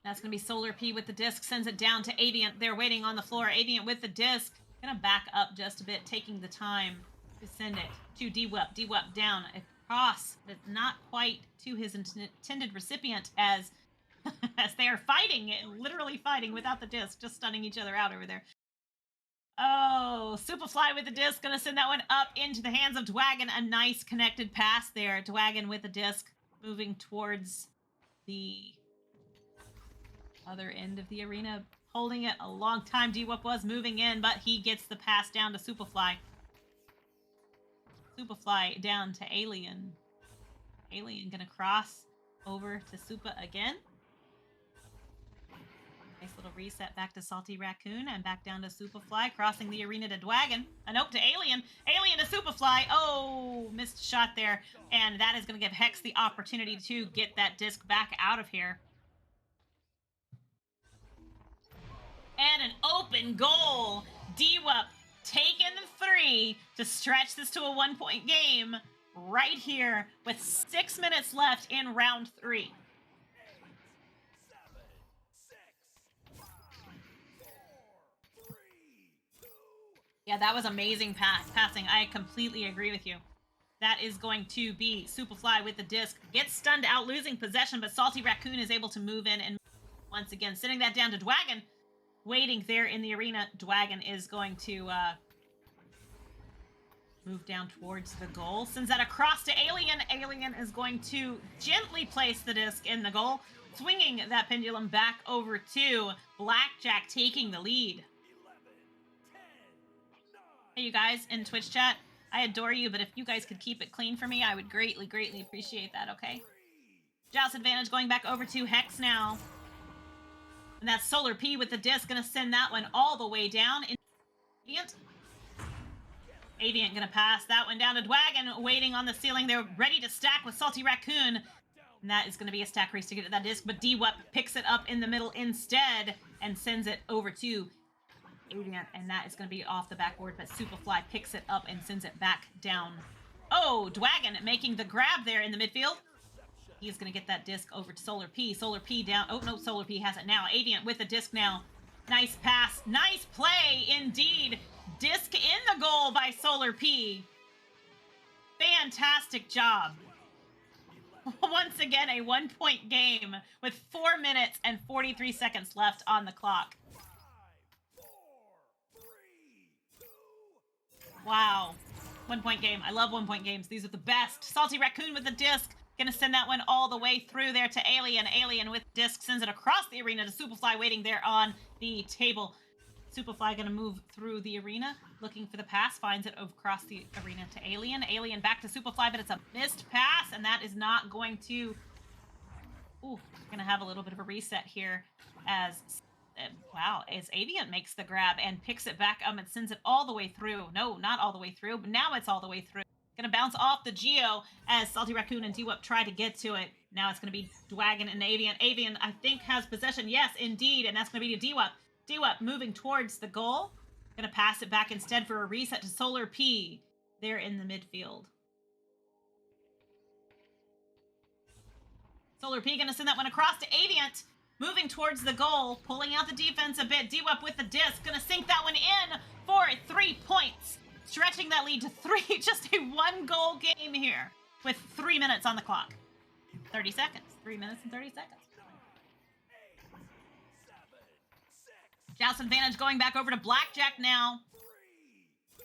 That's going to be Solar P with the disc. Sends it down to Aviant. They're waiting on the floor. Aviant with the disc. Going to back up just a bit, taking the time to send it to DWUP. DWUP down across, but not quite to his intended recipient as they are fighting, literally fighting without the disc, just stunning each other out over there. Oh, Superfly with the disc. Going to send that one up into the hands of Dwagon. A nice connected pass there. Dwagon with the disc moving towards the other end of the arena, holding it a long time. DWUP was moving in, but he gets the pass down to Superfly. Superfly down to Alien. Alien gonna cross over to Supa again. Nice little reset back to Salty Raccoon and back down to Superfly, crossing the arena to Dwagon. A note to Alien. Alien to Superfly. Oh, missed shot there. And that is gonna give Hex the opportunity to get that disc back out of here. And an open goal. DWUP taking the 3 to stretch this to a 1-point game right here with 6 minutes left in round 3. 8, 7, 6, 5, 4, 3, 2. Yeah, that was amazing passing. I completely agree with you. That is going to be Superfly with the disc. Gets stunned out, losing possession, but Salty Raccoon is able to move in and once again sending that down to Dwagon. Waiting there in the arena. Dwagon is going to move down towards the goal. Sends that across to Alien. Alien is going to gently place the disc in the goal, swinging that pendulum back over to Blackjack, taking the lead. 11, 10, 9, Hey, you guys in Twitch chat, I adore you, but if you guys could keep it clean for me, I would greatly, greatly appreciate that, okay? Joust advantage going back over to Hex now. And that's Solar P with the disc, gonna send that one all the way down. Aviant. Aviant gonna pass that one down to Dwagon, waiting on the ceiling. They're ready to stack with Salty Raccoon. And that is gonna be a stack race to get to that disc, but D-Wep picks it up in the middle instead and sends it over to Aviant, and that is gonna be off the backboard, but Superfly picks it up and sends it back down. Oh, Dwagon making the grab there in the midfield. He's going to get that disc over to Solar P. Solar P down. Oh, no, Solar P has it now. Aviant with the disc now. Nice pass. Nice play, indeed. Disc in the goal by Solar P. Fantastic job. Once again, a 1-point game with 4 minutes and 43 seconds left on the clock. 5, 4, 3, 2. Wow. 1-point game. I love 1-point games. These are the best. Salty Raccoon with the disc. Gonna send that one all the way through there to Alien. Alien with disc sends it across the arena to Superfly waiting there on the table. Superfly gonna move through the arena looking for the pass, finds it across the arena to Alien. Alien back to Superfly, but it's a missed pass, and that is not going to... Ooh, gonna have a little bit of a reset here as... Wow, as Aviant makes the grab and picks it back up and sends it all the way through. No, not all the way through, but now it's all the way through. Gonna bounce off the Geo as Salty Raccoon and D-Wep try to get to it. Now it's gonna be Dwagon and Aviant. Aviant, I think, has possession. Yes, indeed, and that's gonna be to D-Wep. D-Wep moving towards the goal. Gonna pass it back instead for a reset to Solar P there in the midfield. Solar P gonna send that one across to Aviant. Moving towards the goal, pulling out the defense a bit. D-Wep with the disc, gonna sink that one in for 3 points. Stretching that lead to 3, just a 1-goal game here with 3 minutes on the clock. 30 seconds, 3 minutes and 30 seconds. 8, 7, 6, Joust advantage going back over to Blackjack now. 3,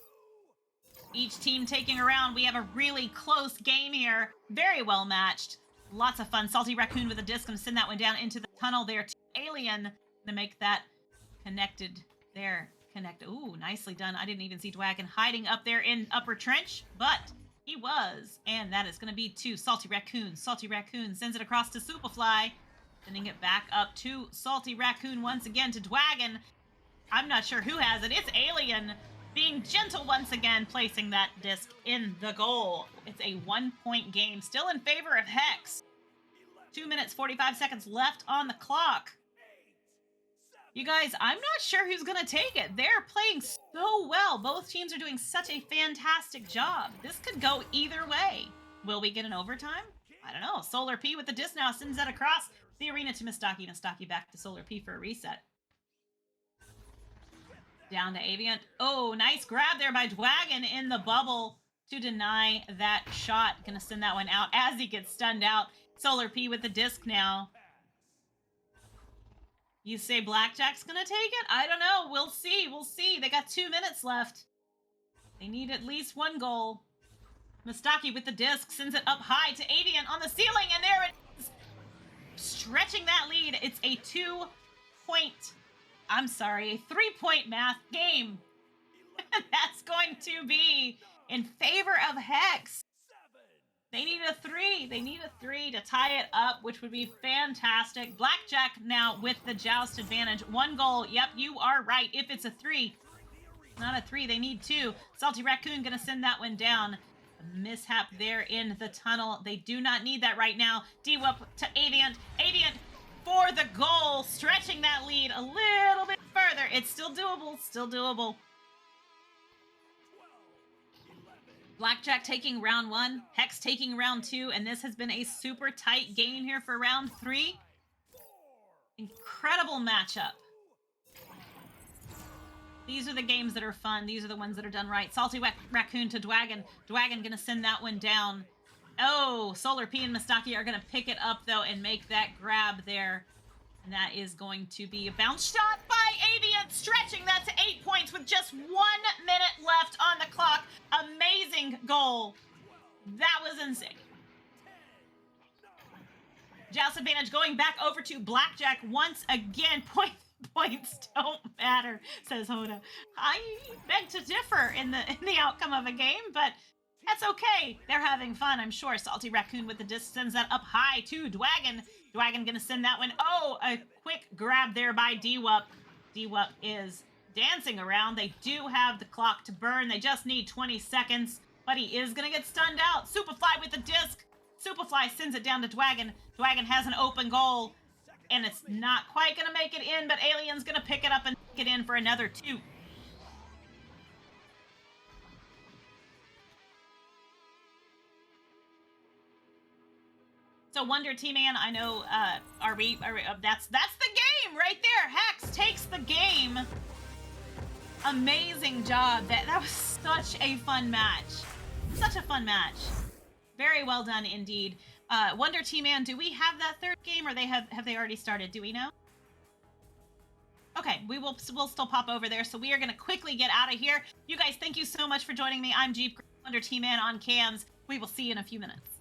2. Each team taking a round. We have a really close game here. Very well matched. Lots of fun. Salty Raccoon with a disc, gonna send that one down into the tunnel there to Alien to make that connected there. Ooh, nicely done. I didn't even see Dwagon hiding up there in upper trench, but he was. And that is going to be to Salty Raccoon. Salty Raccoon sends it across to Superfly, sending it back up to Salty Raccoon once again to Dwagon. I'm not sure who has it. It's Alien being gentle once again, placing that disc in the goal. It's a 1-point game, still in favor of Hex. 2 minutes, 45 seconds left on the clock. You guys, I'm not sure who's going to take it. They're playing so well. Both teams are doing such a fantastic job. This could go either way. Will we get an overtime? I don't know. Solar P with the disc now sends that across the arena to Mistaki. Mistaki back to Solar P for a reset. Down to Aviant. Oh, nice grab there by Dwagon in the bubble to deny that shot. Gonna send that one out as he gets stunned out. Solar P with the disc now. You say Blackjack's gonna take it? I don't know. We'll see. We'll see. They got 2 minutes left. They need at least 1 goal. Mistaki with the disc sends it up high to Aviant on the ceiling, and there it is. Stretching that lead. It's a 3-point math game. That's going to be in favor of Hex. They need a 3. They need a 3 to tie it up, which would be fantastic. Blackjack now with the Joust advantage. 1 goal. Yep, you are right. If it's a 3, not a 3, they need 2. Salty Raccoon gonna send that one down. A mishap there in the tunnel. They do not need that right now. D-Wep to Aviant. Aviant for the goal, stretching that lead a little bit further. It's still doable. Still doable. Blackjack taking round 1, Hex taking round 2, and this has been a super tight game here for round 3. Incredible matchup. These are the games that are fun. These are the ones that are done right. Salty Raccoon to Dwagon. Dwagon gonna send that one down. Oh, Solar P and Mistaki are gonna pick it up though and make that grab there. And that is going to be a bounce shot by Aviant, stretching that to 8 points with just 1 minute left on the clock. Amazing goal. That was insane. Joust advantage going back over to Blackjack once again. Points don't matter, says Hoda. I beg to differ in the outcome of a game, but that's okay. They're having fun, I'm sure. Salty Raccoon with the disc sends that up high to Dwagon. Dwagon gonna send that one. Oh, a quick grab there by D-Wup. D-Wup is dancing around. They do have the clock to burn. They just need 20 seconds, but he is gonna get stunned out. Superfly with the disc. Superfly sends it down to Dwagon. Dwagon has an open goal, and it's not quite gonna make it in, but Alien's gonna pick it up and get in for another 2. So Wonder T-Man, I know, are we that's the game right there. Hex takes the game. Amazing job. That was such a fun match. Such a fun match. Very well done indeed. Wonder T-Man, do we have that third game, or have they already started? Do we know? Okay, we'll still pop over there. So we are gonna quickly get out of here. You guys, thank you so much for joining me. I'm Jeepgirlz, Wonder T-Man on cams. We will see you in a few minutes.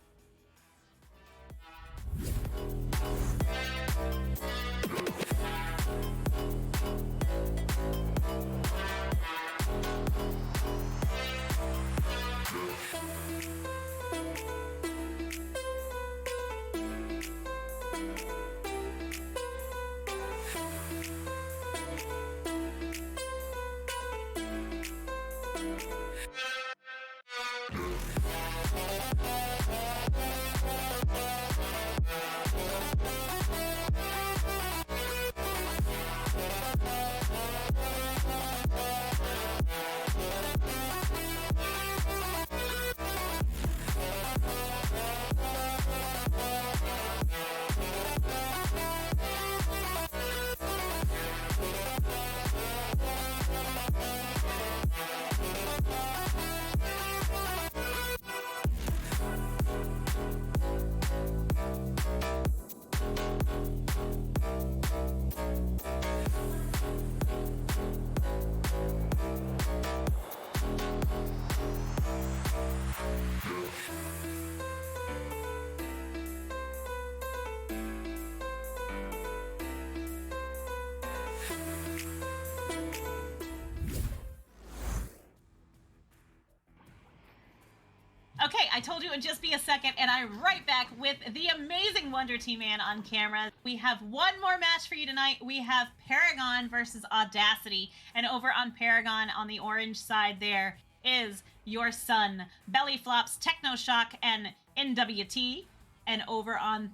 Okay, I told you it would just be a second, and I'm right back with the amazing Wonder T-Man on camera. We have one more match for you tonight. We have Paragon versus Audacity, and over on Paragon, on the orange side there, is your son, Belly Flops, Techno Shock, and NWT, and over on...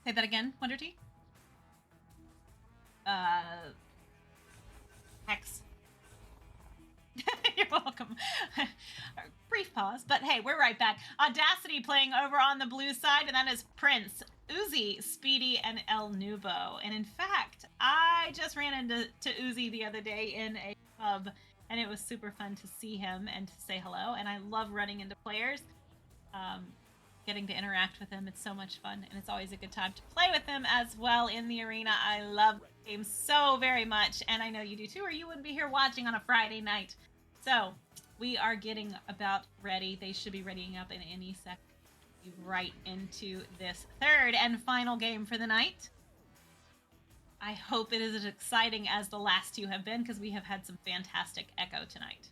Say that again, Wonder T? Hex. You're welcome. Brief pause, but hey, we're right back. Audacity playing over on the blue side, and that is Prince, Uzi, Speedy, and El Nubo. And in fact, I just ran into Uzi the other day in a pub, and it was super fun to see him and to say hello. And I love running into players, getting to interact with them. It's so much fun, and it's always a good time to play with them as well in the arena. I love the game so very much, and I know you do too, or you wouldn't be here watching on a Friday night. So we are getting about ready. They should be readying up in any second. Right into this third and final game for the night. I hope it is as exciting as the last two have been, because we have had some fantastic echo tonight.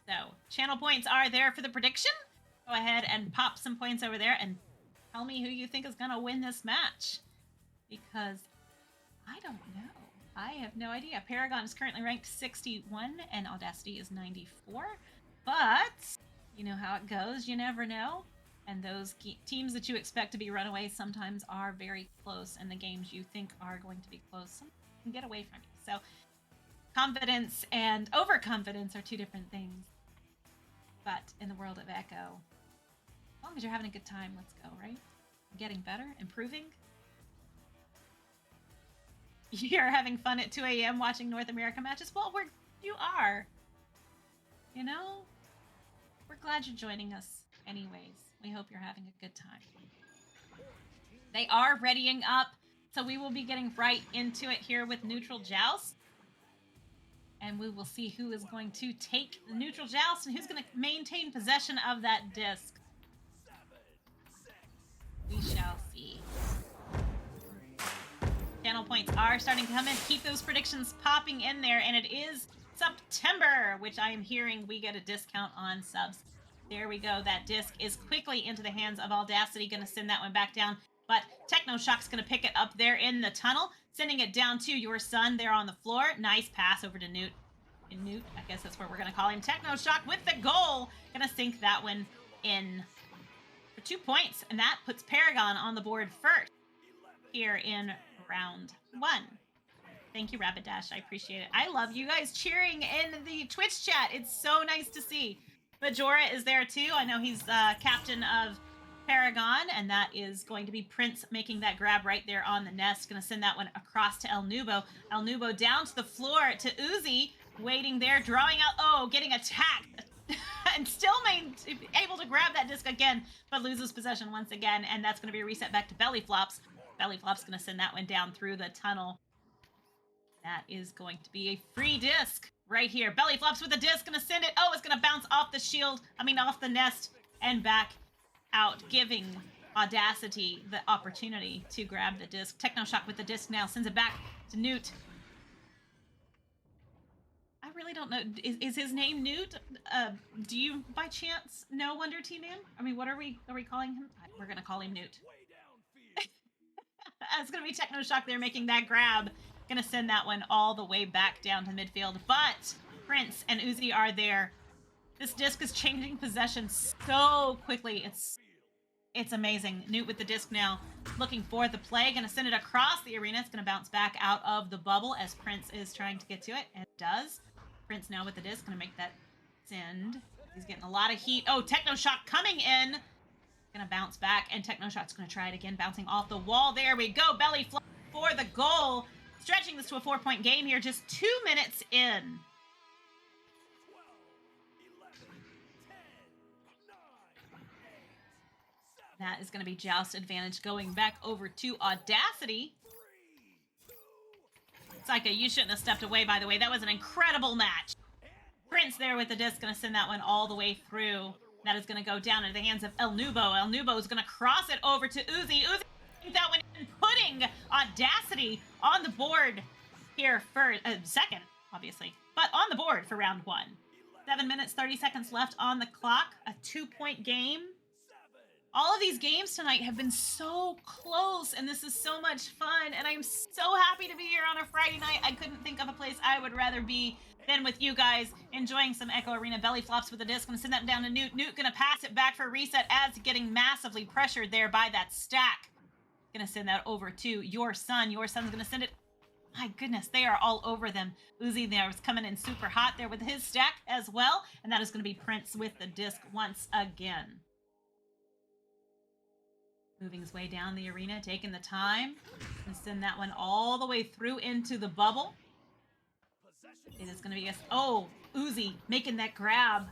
So channel points are there for the prediction. Go ahead and pop some points over there and tell me who you think is going to win this match, because I don't know. I have no idea. Paragon is currently ranked 61 and Audacity is 94, but you know how it goes. You never know. And those teams that you expect to be runaways sometimes are very close, and the games you think are going to be close can get away from you. So confidence and overconfidence are two different things. But in the world of Echo, as long as you're having a good time, let's go, right? Getting better, improving. You're having fun at 2 a.m. watching North America matches? Well, you are. You know? We're glad you're joining us anyways. We hope you're having a good time. They are readying up, so we will be getting right into it here with Neutral Joust. And we will see who is going to take the Neutral Joust and who's going to maintain possession of that disc. We shall see. Channel Final points are starting to come in. Keep those predictions popping in there, and it is September, which I am hearing we get a discount on subs. There we go. That disc is quickly into the hands of Audacity. Going to send that one back down. But Technoshock's going to pick it up there in the tunnel, sending it down to your son there on the floor. Nice pass over to Newt. And Newt, I guess that's what we're going to call him. Technoshock with the goal. Going to sink that one in for 2 points. And that puts Paragon on the board first here in round 1. Thank you, Rapidash. I appreciate it. I love you guys cheering in the Twitch chat. It's so nice to see. Majora is there too. I know he's captain of Paragon, and that is going to be Prince making that grab right there on the nest. Going to send that one across to El Nubo. El Nubo down to the floor to Uzi, waiting there, drawing out. Oh, getting attacked. And still able to grab that disc again, but loses possession once again, and that's going to be a reset back to Belly Flops. Belly Flops going to send that one down through the tunnel. That is going to be a free disc right here. Belly Flops with the disc, going to send it. Oh, it's going to bounce off the shield, off the nest, and back out, giving Audacity the opportunity to grab the disc. Technoshock with the disc now, sends it back to Newt. I really don't know. Is his name Newt? Do you, by chance, know Wonder T-Man? I mean, what are we calling him? We're going to call him Newt. It's going to be Technoshock there making that grab. Going to send that one all the way back down to midfield. But Prince and Uzi are there. This disc is changing possession so quickly. It's amazing. Newt with the disc now, looking for the play. Going to send it across the arena. It's going to bounce back out of the bubble as Prince is trying to get to it. And it does. Prince now with the disc. Going to make that send. He's getting a lot of heat. Oh, Technoshock coming in. Going to bounce back. And Technoshock's going to try it again. Bouncing off the wall. There we go. Belly flop for the goal. Stretching this to a 4-point game here. Just 2 minutes in. That is going to be Joust advantage going back over to Audacity. Psycho, you shouldn't have stepped away, by the way. That was an incredible match. Prince there with the disc, going to send that one all the way through. That is going to go down into the hands of El Nubo. El Nubo is going to cross it over to Uzi. Uzi that one in, putting Audacity on the board here for second, obviously, but on the board for round 1. 7 minutes, 30 seconds left on the clock. A 2-point game. All of these games tonight have been so close, and this is so much fun, and I'm so happy to be here on a Friday night. I couldn't think of a place I would rather be than with you guys, enjoying some Echo Arena. Belly Flops with the disc. Gonna send that down to Newt. Newt gonna pass it back for a reset as getting massively pressured there by that stack. Gonna send that over to your son. Your son's gonna send it. My goodness, they are all over them. Uzi there was coming in super hot there with his stack as well, and that is gonna be Prince with the disc once again. Moving his way down the arena, taking the time, and send that one all the way through into the bubble. It is going to be Uzi making that grab.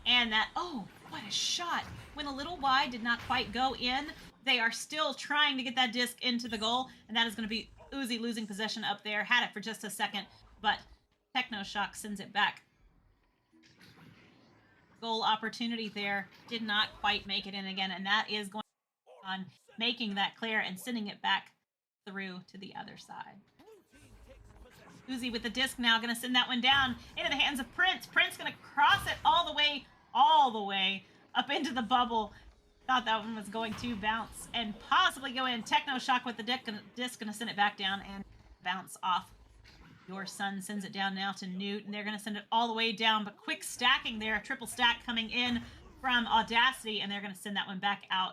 And that, oh, what a shot. Went a little wide, did not quite go in. They are still trying to get that disc into the goal, and that is going to be Uzi losing possession up there. Had it for just a second, but Technoshock sends it back. Goal opportunity there, did not quite make it in again, and that is going on making that clear and sending it back through to the other side. Uzi with the disc now, going to send that one down into the hands of Prince. Prince going to cross it all the way up into the bubble. Thought that one was going to bounce and possibly go in. Technoshock with the disc going to send it back down and bounce off. Your son sends it down now to Newt, and they're going to send it all the way down, but quick stacking there. A triple stack coming in from Audacity, and they're going to send that one back out.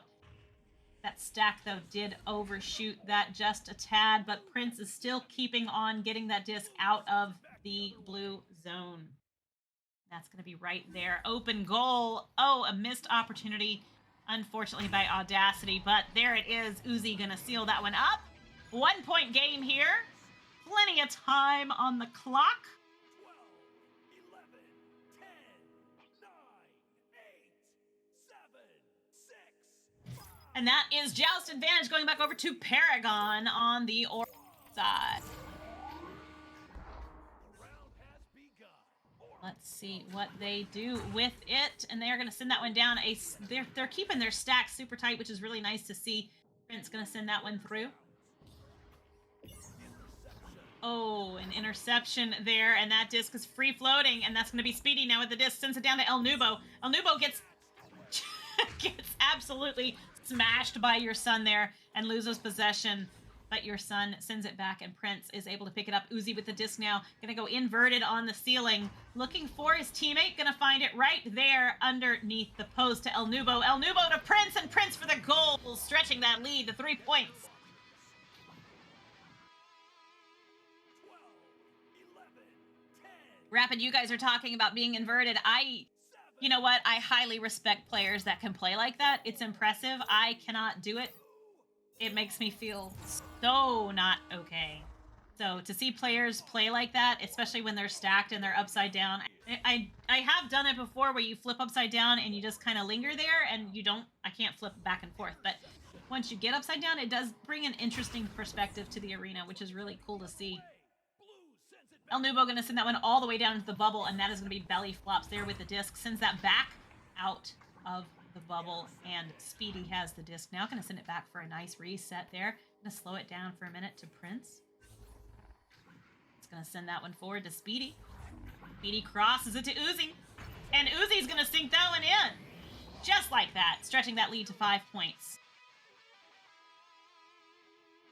That stack, though, did overshoot that just a tad, but Prince is still keeping on getting that disc out of the blue zone. That's going to be right there. Open goal. Oh, a missed opportunity, unfortunately, by Audacity, but there it is. Uzi going to seal that one up. 1-point game here. Plenty of time on the clock. 12, 11, 10, 9, 8, 7, 6, 5. And that is Joust advantage going back over to Paragon on the orange side. The round has begun. Let's see what they do with it. And they're going to send that one down. They're keeping their stack super tight, which is really nice to see. Prince going to send that one through. Oh, an interception there, and that disc is free floating, and that's going to be Speedy now with the disc. Sends it down to El Nubo. El Nubo gets gets absolutely smashed by your son there and loses possession. But your son sends it back, and Prince is able to pick it up. Uzi with the disc now. Going to go inverted on the ceiling. Looking for his teammate. Going to find it right there underneath the post to El Nubo. El Nubo to Prince, and Prince for the goal, stretching that lead to 3 points. 12, 11, 10, Rapid, you guys are talking about being inverted. You know what? I highly respect players that can play like that. It's impressive. I cannot do it. It makes me feel so not okay. So to see players play like that, especially when they're stacked and they're upside down, I have done it before where you flip upside down and you just kind of linger there and I can't flip back and forth. But once you get upside down, it does bring an interesting perspective to the arena, which is really cool to see. El Nubo going to send that one all the way down into the bubble, and that is going to be belly flops there with the disc. Sends that back out of the bubble, and Speedy has the disc now. Going to send it back for a nice reset there. Going to slow it down for a minute to Prince. It's going to send that one forward to Speedy. Speedy crosses it to Uzi, and Uzi's going to sink that one in. Just like that, stretching that lead to 5 points.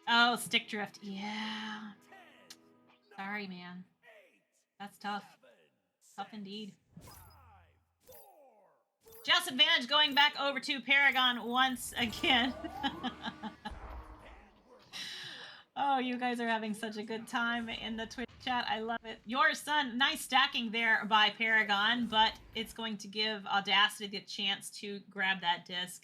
Oh, stick drift. Yeah. Sorry, man. That's tough. Tough indeed. Just advantage going back over to Paragon once again. Oh, you guys are having such a good time in the Twitch chat. I love it. Your son, nice stacking there by Paragon, but it's going to give Audacity the chance to grab that disc.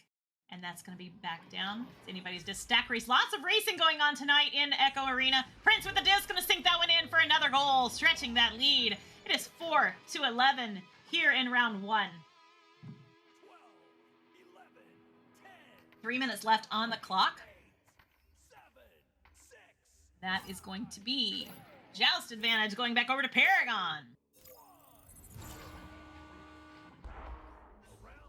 And that's going to be back down. It's anybody's disc stack race. Lots of racing going on tonight in Echo Arena. Prince with the disc, going to sink that one in for another goal, stretching that lead. It is 4-11 here in round 1. 12, 11, 10, 3 minutes left on the clock. 7, 6, That is going to be Joust advantage going back over to Paragon.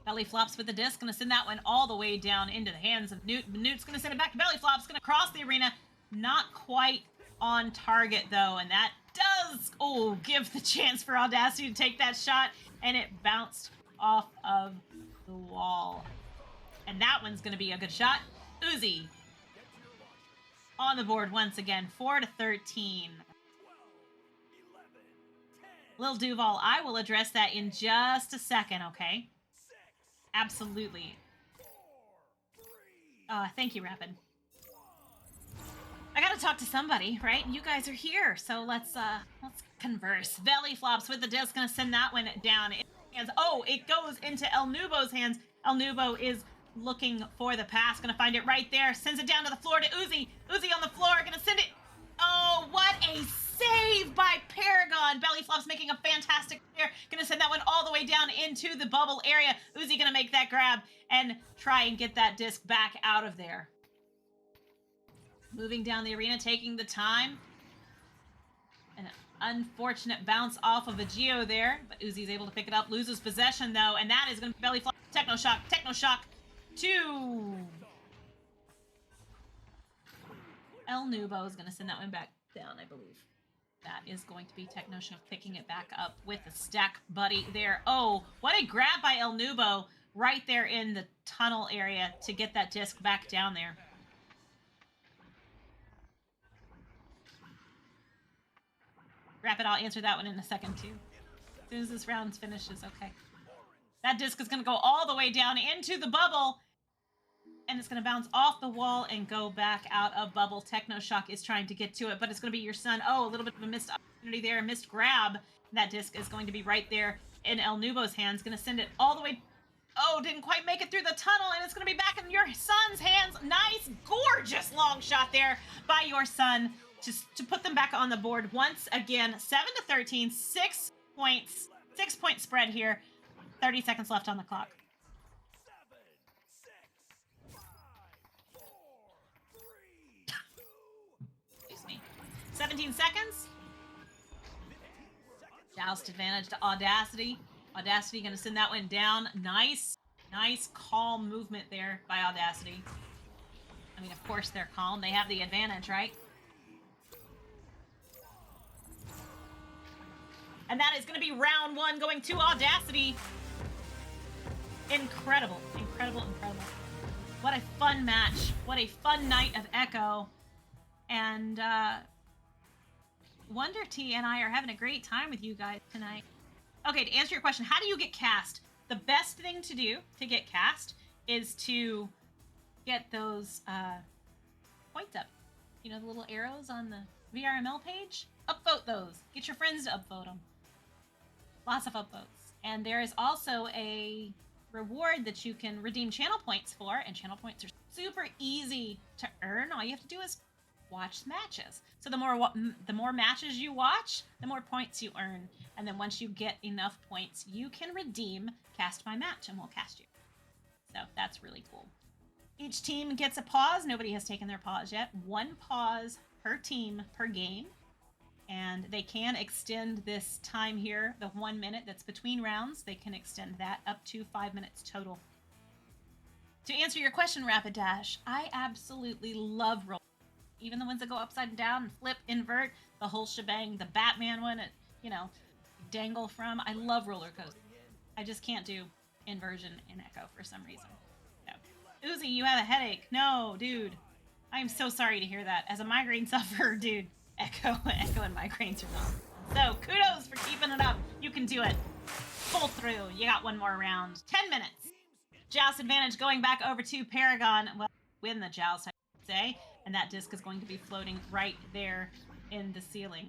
Belly flops with the disc, going to send that one all the way down into the hands of Newt. Newt's going to send it back to belly flops, going to cross the arena. Not quite on target, though, and that does, give the chance for Audacity to take that shot, and it bounced off of the wall. And that one's going to be a good shot. Uzi on the board once again, 4-13. Lil Duval, I will address that in just a second, okay? Absolutely. Thank you, Rapid. I gotta talk to somebody, right? You guys are here, so let's converse. Belly flops with the disc, gonna send that one down. It goes into El Nubo's hands. El Nubo is looking for the pass, gonna find it right there. Sends it down to the floor to Uzi. Uzi on the floor, gonna send it. Oh, what a save by Paragon. Belly flops making a fantastic clear. Gonna send that one all the way down into the bubble area. Uzi gonna make that grab and try and get that disc back out of there. Moving down the arena, taking the time. An unfortunate bounce off of a Geo there, but Uzi's able to pick it up. Loses possession though, and that is gonna be belly flop. Techno shock 2. El Nubo is gonna send that one back down, I believe. That is going to be Technoshock picking it back up with the stack buddy there. Oh, what a grab by El Nubo right there in the tunnel area to get that disc back down there. Rapid, I'll answer that one in a second too. As soon as this round finishes, okay. That disc is going to go all the way down into the bubble. And it's going to bounce off the wall and go back out of bubble. Technoshock is trying to get to it, but it's going to be your son. Oh, a little bit of a missed opportunity there, a missed grab. That disc is going to be right there in El Nubo's hands. Going to send it all the way. Oh, didn't quite make it through the tunnel, and it's going to be back in your son's hands. Nice, gorgeous long shot there by your son just to put them back on the board once again. 7-13, 6 points, 6-point spread here. 30 seconds left on the clock. 17 seconds. Joust advantage to Audacity. Audacity going to send that one down. Nice, calm movement there by Audacity. I mean, of course they're calm. They have the advantage, right? And that is going to be round 1 going to Audacity. Incredible, incredible, incredible. What a fun match. What a fun night of Echo. And Wonder Tea and I are having a great time with you guys tonight. Okay, to answer your question, how do you get cast? The best thing to do to get cast is to get those points up. You know, the little arrows on the VRML page? Upvote those. Get your friends to upvote them. Lots of upvotes. And there is also a reward that you can redeem channel points for, and channel points are super easy to earn. All you have to do is watch matches. So the more matches you watch, the more points you earn. And then once you get enough points, you can redeem Cast My Match, and we'll cast you. So that's really cool. Each team gets a pause. Nobody has taken their pause yet. 1 pause per team per game. And they can extend this time here, the 1 minute that's between rounds, they can extend that up to 5 minutes total. To answer your question, Rapid Dash, I absolutely love roller. Even the ones that go upside down and flip, invert, the whole shebang, the Batman one, you know, dangle from. I love roller coasters. I just can't do inversion in Echo for some reason. No. Uzi, you have a headache. No, dude. I am so sorry to hear that. As a migraine sufferer, dude. Echo and migraines are not. So kudos for keeping it up. You can do it. Pull through. You got 1 more round. 10 minutes. Joust advantage going back over to Paragon. Well, win the joust, I should say. And that disc is going to be floating right there in the ceiling.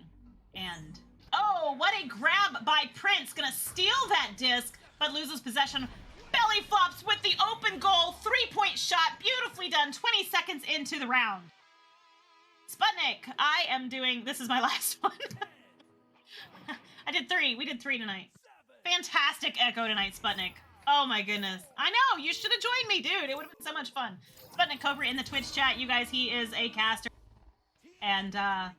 And oh, what a grab by Prince. Gonna steal that disc, but loses possession. Belly flops with the open goal. 3-point shot. Beautifully done. 20 seconds into the round. Sputnik, I am doing, this is my last one. I did 3. We did 3 tonight. Fantastic Echo tonight, Sputnik. Oh my goodness. I know, you should have joined me, dude. It would have been so much fun. Sputnik Cobra in the Twitch chat. You guys, he is a caster. And a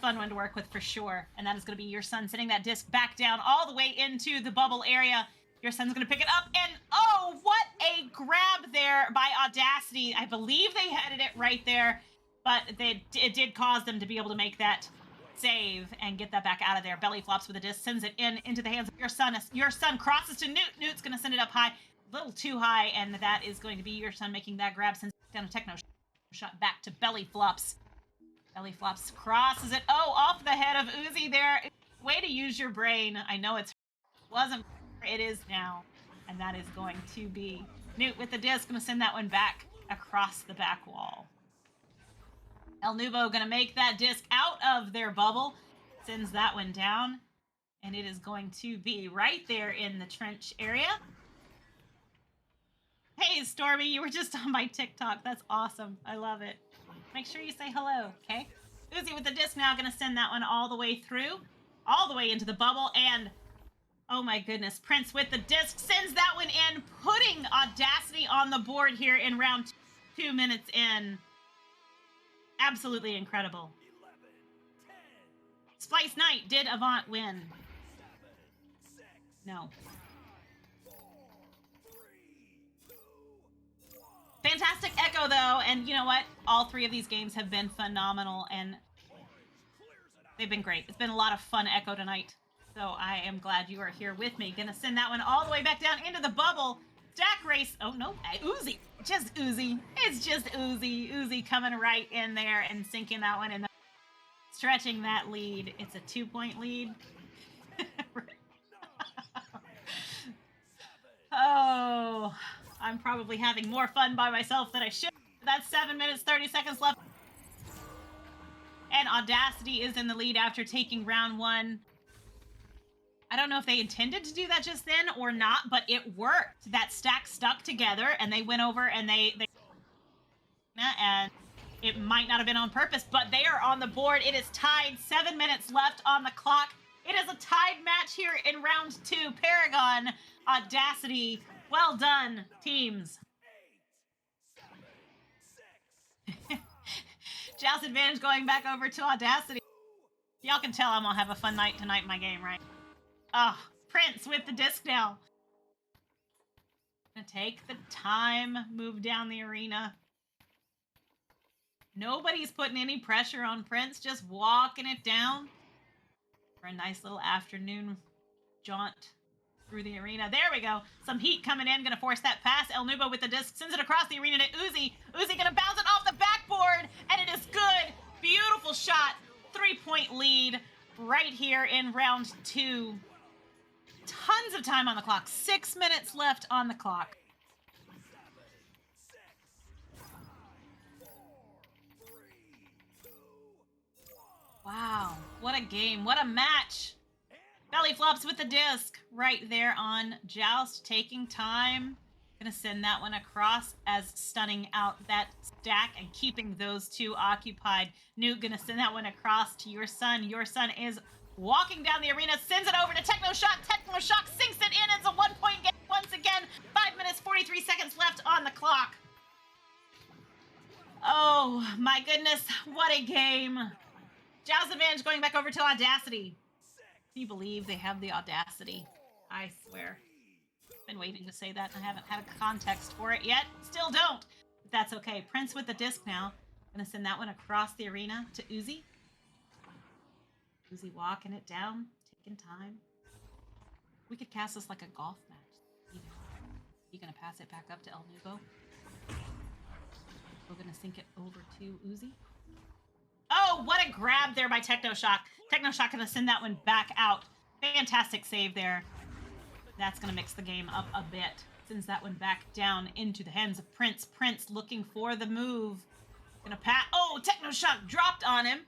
fun one to work with for sure. And that is going to be your son sending that disc back down all the way into the bubble area. Your son's going to pick it up. And oh, what a grab there by Audacity. I believe they headed it right there. But it did cause them to be able to make that save and get that back out of there. Belly flops with a disc, sends it into the hands of your son. Your son crosses to Newt. Newt's going to send it up high, a little too high, and that is going to be your son making that grab, sends it down a techno shot back to Belly flops. Belly flops crosses it. Oh, off the head of Uzi there. Way to use your brain. I know it wasn't. It is now, and that is going to be Newt with the disc. Going to send that one back across the back wall. El Nubo going to make that disc out of their bubble, sends that one down, and it is going to be right there in the trench area. Hey, Stormy, you were just on my TikTok. That's awesome. I love it. Make sure you say hello, okay? Uzi with the disc now going to send that one all the way through, all the way into the bubble, and oh my goodness, Prince with the disc sends that one in, putting Audacity on the board here in round 2 minutes in. Absolutely incredible. 11, 10, Splice Knight, did Avant win? 7, 6, No. 4, 3, 2, 1. Fantastic Echo, though, and you know what? All 3 of these games have been phenomenal, and they've been great. It's been a lot of fun Echo tonight, so I am glad you are here with me. Gonna send that one all the way back down into the bubble. Stack race. Oh, no. Uzi. Just Uzi. It's just Uzi. Uzi coming right in there and sinking that one in. Stretching that lead. It's a 2-point lead. Oh, I'm probably having more fun by myself than I should. That's 7 minutes, 30 seconds left. And Audacity is in the lead after taking round 1. I don't know if they intended to do that just then or not, but it worked. That stack stuck together, and they went over and they and it might not have been on purpose, but they are on the board. It is tied. 7 minutes left on the clock. It is a tied match here in round 2. Paragon, Audacity. Well done, teams. 8, 7, 6. Joust advantage going back over to Audacity. Y'all can tell I'm gonna have a fun night tonight in my game, right? Oh, Prince with the disc now. Gonna take the time, move down the arena. Nobody's putting any pressure on Prince, just walking it down. for a nice little afternoon jaunt through the arena. There we go. Some heat coming in. Gonna force that pass. El Nubo with the disc. Sends it across the arena to Uzi. Uzi gonna bounce it off the backboard. And it is good. Beautiful shot. 3-point lead right here in round 2. Tons of time on the clock. 6 minutes left on the clock. Wow. What a game. What a match. Belly flops with the disc right there on Joust, taking time. Gonna send that one across as stunning out that stack and keeping those two occupied. Newt gonna send that one across to your son. Your son is walking down the arena, sends it over to Techno Shock. Techno Shock sinks it in. It's a 1-point game once again. 5 minutes, 43 seconds left on the clock. Oh my goodness, what a game. Joust advantage going back over to Audacity. Can you believe they have the audacity? I swear. Been waiting to say that and I haven't had a context for it yet. Still don't. But that's okay. Prince with the disc now. Gonna send that one across the arena to Uzi. Uzi walking it down, taking time. We could cast this like a golf match. You gonna pass it back up to El Nubo. We're gonna sink it over to Uzi. Oh, what a grab there by Techno Shock. Techno Shock gonna send that one back out. Fantastic save there. That's gonna mix the game up a bit. Sends that one back down into the hands of Prince. Prince looking for the move. Gonna pat. Oh, Techno Shock dropped on him.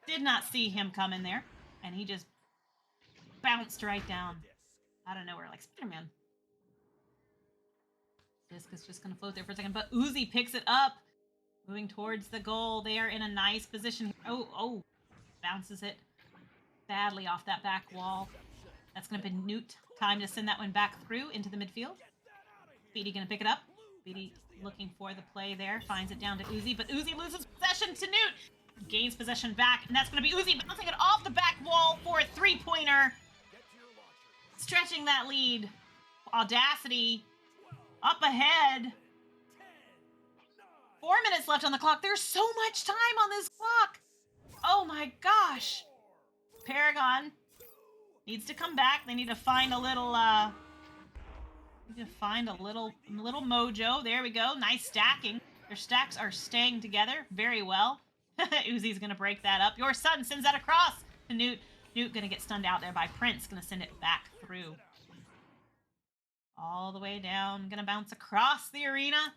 Did not see him coming there. And he just bounced right down out of nowhere like Spider-Man. Disc is just gonna float there for a second, but Uzi picks it up. Moving towards the goal. They are in a nice position. Oh. Bounces it badly off that back wall. That's going to be Newt. Time to send that one back through into the midfield. Speedy going to pick it up. Speedy looking for the play there. Finds it down to Uzi, but Uzi loses possession to Newt. Gains possession back, and that's going to be Uzi bouncing it off the back wall for a 3-pointer. Stretching that lead. Audacity up ahead. 4 minutes left on the clock. There's so much time on this clock. Oh my gosh. Paragon needs to come back. They need to find a little little mojo. There we go. Nice stacking. Their stacks are staying together very well. Uzi's gonna break that up. Your son sends that across to Newt. Newt gonna get stunned out there by Prince. Gonna send it back through. All the way down. Gonna bounce across the arena.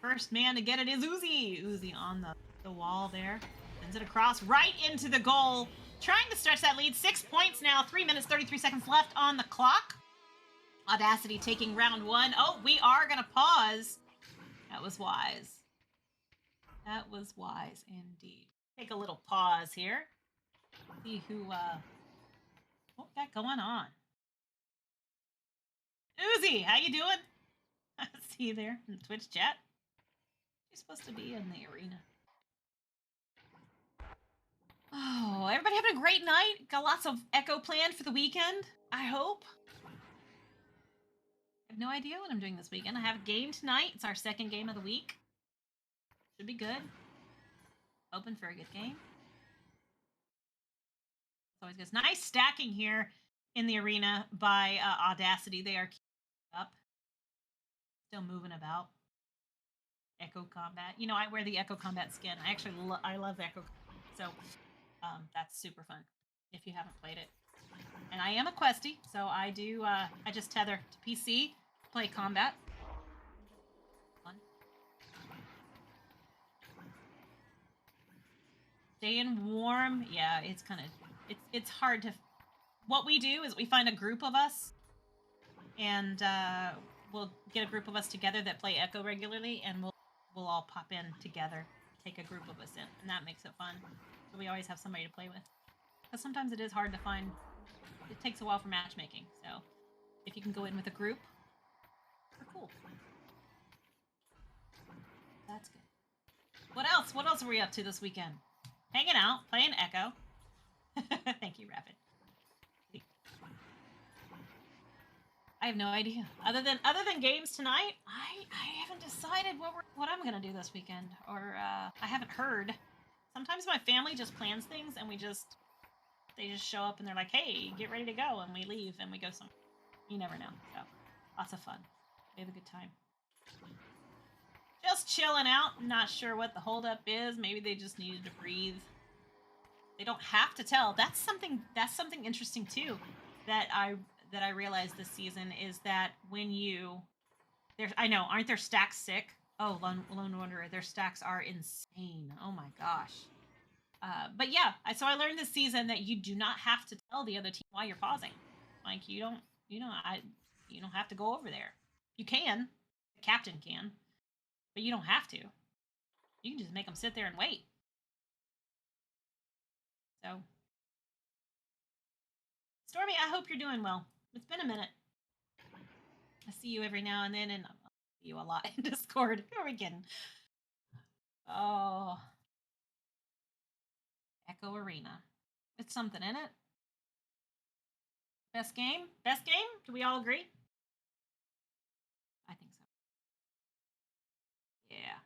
First man to get it is Uzi. Uzi on the wall there. Sends it across right into the goal. Trying to stretch that lead. 6 points now. 3 minutes, 33 seconds left on the clock. Audacity taking round 1. Oh, we are going to pause. That was wise. That was wise indeed. Take a little pause here. See who, what we got going on. Uzi, how you doing? I see you there in the Twitch chat. You're supposed to be in the arena. Oh, everybody having a great night? Got lots of Echo planned for the weekend, I hope. I have no idea what I'm doing this weekend. I have a game tonight. It's our second game of the week. Should be good. Hoping for a good game. It's always good. Nice stacking here in the arena by Audacity. They are keeping up. Still moving about. Echo Combat. You know, I wear the Echo Combat skin. I actually I love Echo Combat. So that's super fun if you haven't played it. And I am a Questie, so I do, I just tether to PC, play combat. Fun. Staying warm. Yeah, it's kind of, it's hard to, what we do is we find a group of us and we'll get a group of us together that play Echo regularly and we'll all pop in together, take a group of us in, and that makes it fun. So we always have somebody to play with. Because sometimes it is hard to find, it takes a while for matchmaking, so if you can go in with a group, they're cool. That's good. What else? What else are we up to this weekend? Hanging out, playing Echo. Thank you, Rapid. I have no idea. Other than games tonight, I haven't decided what I'm gonna do this weekend, or I haven't heard. Sometimes my family just plans things and They just show up and they're like, hey, get ready to go. And we leave and we go somewhere. You never know. So, lots of fun. We have a good time. Just chilling out. Not sure what the holdup is. Maybe they just needed to breathe. They don't have to tell. That's something interesting too that I realized this season is that when you I know, aren't their stacks sick? Oh, Lone Wanderer, their stacks are insane. Oh my gosh. But yeah, so I learned this season that you do not have to tell the other team why you're pausing. Like you don't have to go over there. You can, the captain can, but you don't have to. You can just make them sit there and wait. So, Stormy, I hope you're doing well. It's been a minute. I see you every now and then, and I see you a lot in Discord. Who are we kidding? Oh, Echo Arena. It's something in it. Best game? Best game? Do we all agree? I think so. Yeah.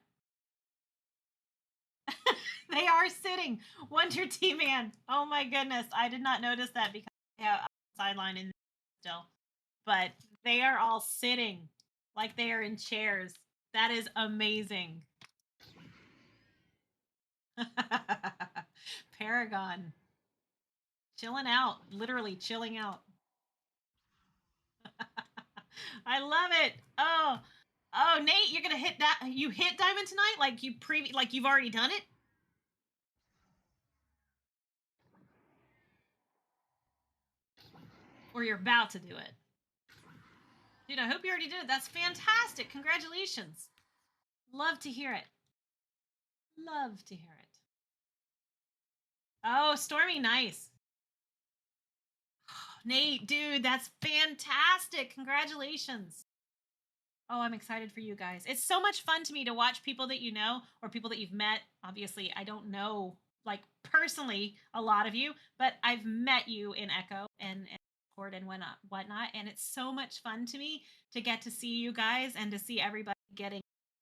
They are sitting. Wonder T-Man. Oh my goodness. I did not notice that because I have a sideline in still. But they are all sitting like they are in chairs. That is amazing. Paragon. Chilling out. Literally chilling out. I love it. Oh, Nate, you're gonna hit that. You hit Diamond tonight, like you've already done it. Or you're about to do it. Dude, I hope you already did it. That's fantastic. Congratulations. Love to hear it. Love to hear it. Oh, Stormy, nice. Nate, dude, that's fantastic. Congratulations. Oh, I'm excited for you guys. It's so much fun to me to watch people that you know or people that you've met. Obviously, I don't know, like, personally, a lot of you, but I've met you in Echo and Discord and whatnot. And it's so much fun to me to get to see you guys and to see everybody getting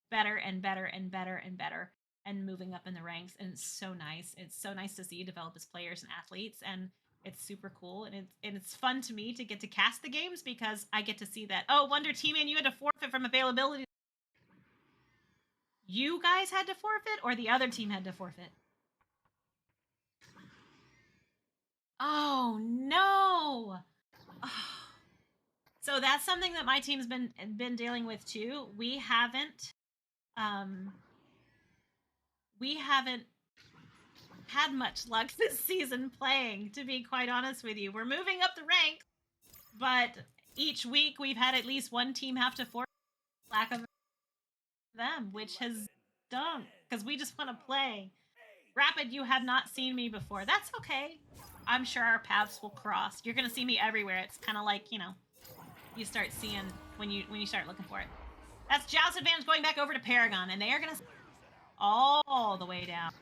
better and better and better and better and moving up in the ranks. And it's so nice. It's so nice to see you develop as players and athletes. And it's super cool, and it's fun to me to get to cast the games because I get to see that. Oh, Wonder T-Man, you had to forfeit from availability. You guys had to forfeit, or the other team had to forfeit? Oh no! Oh. So that's something that my team's been dealing with too. We haven't had much luck this season playing, to be quite honest with you. We're moving up the ranks, but each week we've had at least one team have to forfeit lack of them, which has stunk because we just want to play. Rapid, you have not seen me before. That's okay. I'm sure our paths will cross. You're gonna see me everywhere. It's kind of like, you start seeing when you start looking for it. That's Joust Advantage going back over to Paragon, and they are gonna all the way down.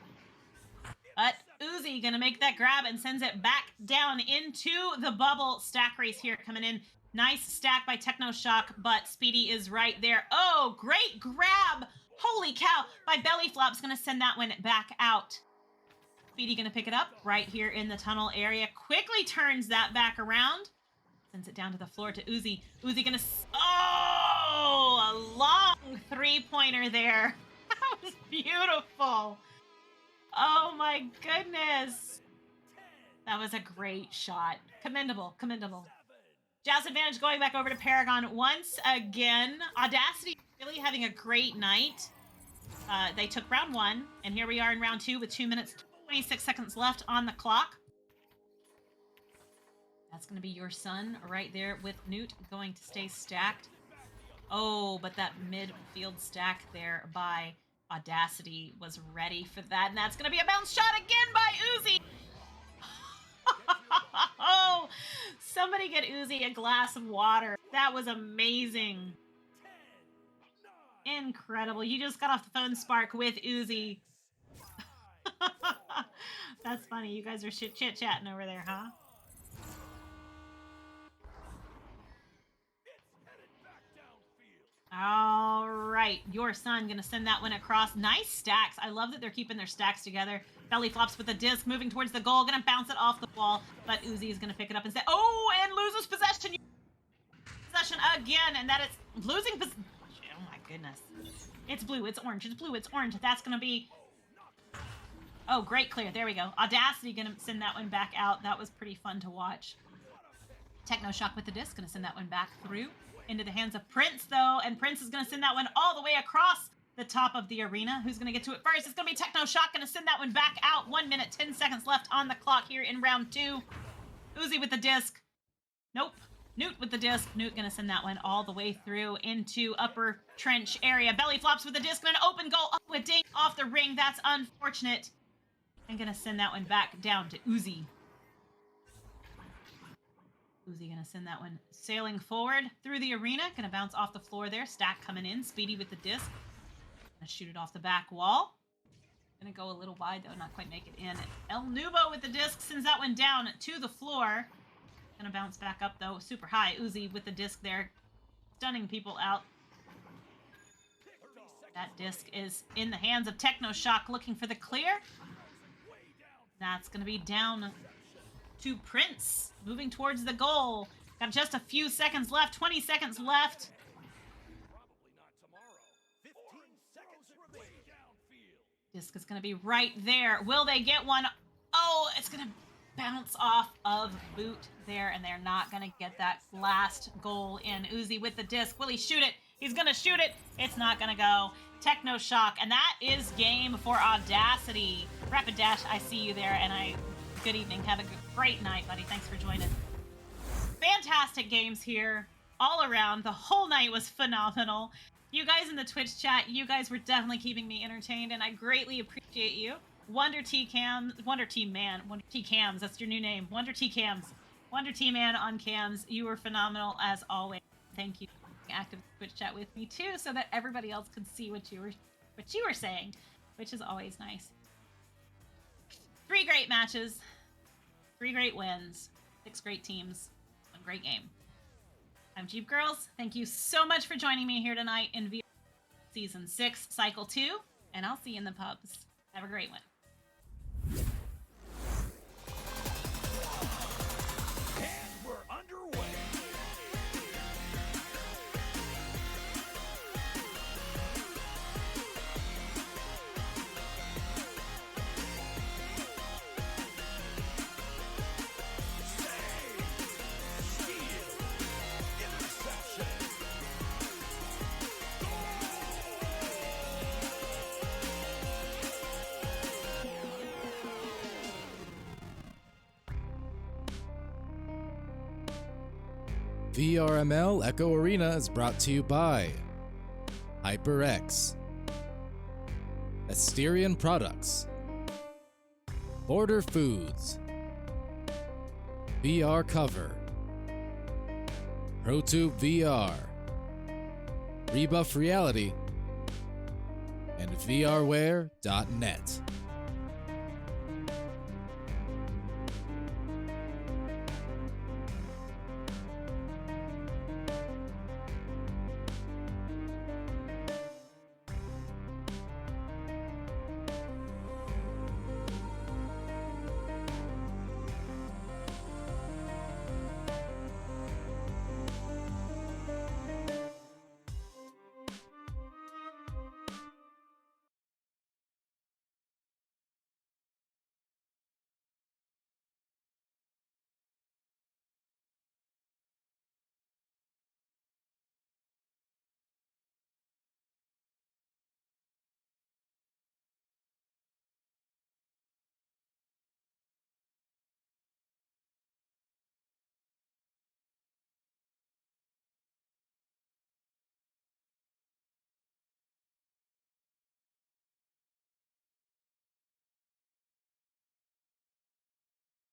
But Uzi gonna make that grab and sends it back down into the bubble. Stack race here coming in. Nice stack by Techno Shock, but Speedy is right there. Oh, great grab! Holy cow! By Belly Flop's gonna send that one back out. Speedy gonna pick it up right here in the tunnel area. Quickly turns that back around. Sends it down to the floor to Uzi. Uzi gonna... Oh! A long three-pointer there. That was beautiful. Oh my goodness. That was a great shot. Commendable. Joust Advantage going back over to Paragon once again. Audacity really having a great night. They took round 1, and here we are in round 2 with 2 minutes 26 seconds left on the clock. That's going to be your son right there with Newt going to stay stacked. Oh, but that midfield stack there by Audacity was ready for that, and that's going to be a bounce shot again by Uzi. Oh, somebody get Uzi a glass of water. That was amazing. Incredible. You just got off the phone, Spark, with Uzi. That's funny. You guys are chit-chatting over there, huh? All right, your son gonna send that one across. Nice stacks. I love that they're keeping their stacks together. Belly flops with the disc, moving towards the goal, gonna bounce it off the wall, but Uzi is gonna pick it up and say, oh, and loses possession. Possession again, and that is losing possession. Oh my goodness. It's blue, it's orange, it's blue, it's orange. That's gonna be, oh, great clear. There we go. Audacity gonna send that one back out. That was pretty fun to watch. Techno Shock with the disc, gonna send that one back through into the hands of Prince, though, and Prince is gonna send that one all the way across the top of the arena. Who's gonna get to it first? It's gonna be Techno Shock, gonna send that one back out. 1 minute, 10 seconds left on the clock here in round 2. Uzi with the disc. Nope. Newt with the disc. Newt gonna send that one all the way through into upper trench area. Belly flops with the disc and an open goal. Oh, a ding off the ring. That's unfortunate. I'm gonna send that one back down to Uzi. Uzi gonna send that one sailing forward through the arena. Gonna bounce off the floor there. Stack coming in. Speedy with the disc. Gonna shoot it off the back wall. Gonna go a little wide though, not quite make it in. El Nubo with the disc sends that one down to the floor. Gonna bounce back up though, super high. Uzi with the disc there, stunning people out. That disc is in the hands of Techno Shock, looking for the clear. That's gonna be down to Prince, moving towards the goal. Got just a few seconds left, 20 seconds left. Probably not tomorrow. 15 seconds remain downfield. Disc is gonna be right there. Will they get one? Oh, it's gonna bounce off of boot there, and they're not gonna get that last goal in. Uzi with the disc. Will he shoot it? He's gonna shoot it. It's not gonna go. Techno Shock, and that is game for Audacity. Rapid Dash, I see you there, and good evening. Have a great night, buddy. Thanks for joining. Fantastic games here all around. The whole night was phenomenal. You guys in the Twitch chat, you guys were definitely keeping me entertained, and I greatly appreciate you. Wonder T Cams, Wonder T Man, Wonder T Cams, that's your new name. Wonder T Cams. Wonder T Man on cams. You were phenomenal as always. Thank you for being active in the Twitch chat with me too, so that everybody else could see what you were saying, which is always nice. 3 great matches, 3 great wins, 6 great teams, 1 great game. I'm Jeepgirlz. Thank you so much for joining me here tonight in VR Season 6, Cycle 2, and I'll see you in the pubs. Have a great one. And we're underway. VRML Echo Arena is brought to you by HyperX, Asterion Products, Border Foods, VR Cover, ProTube VR, Rebuff Reality, and VRware.net.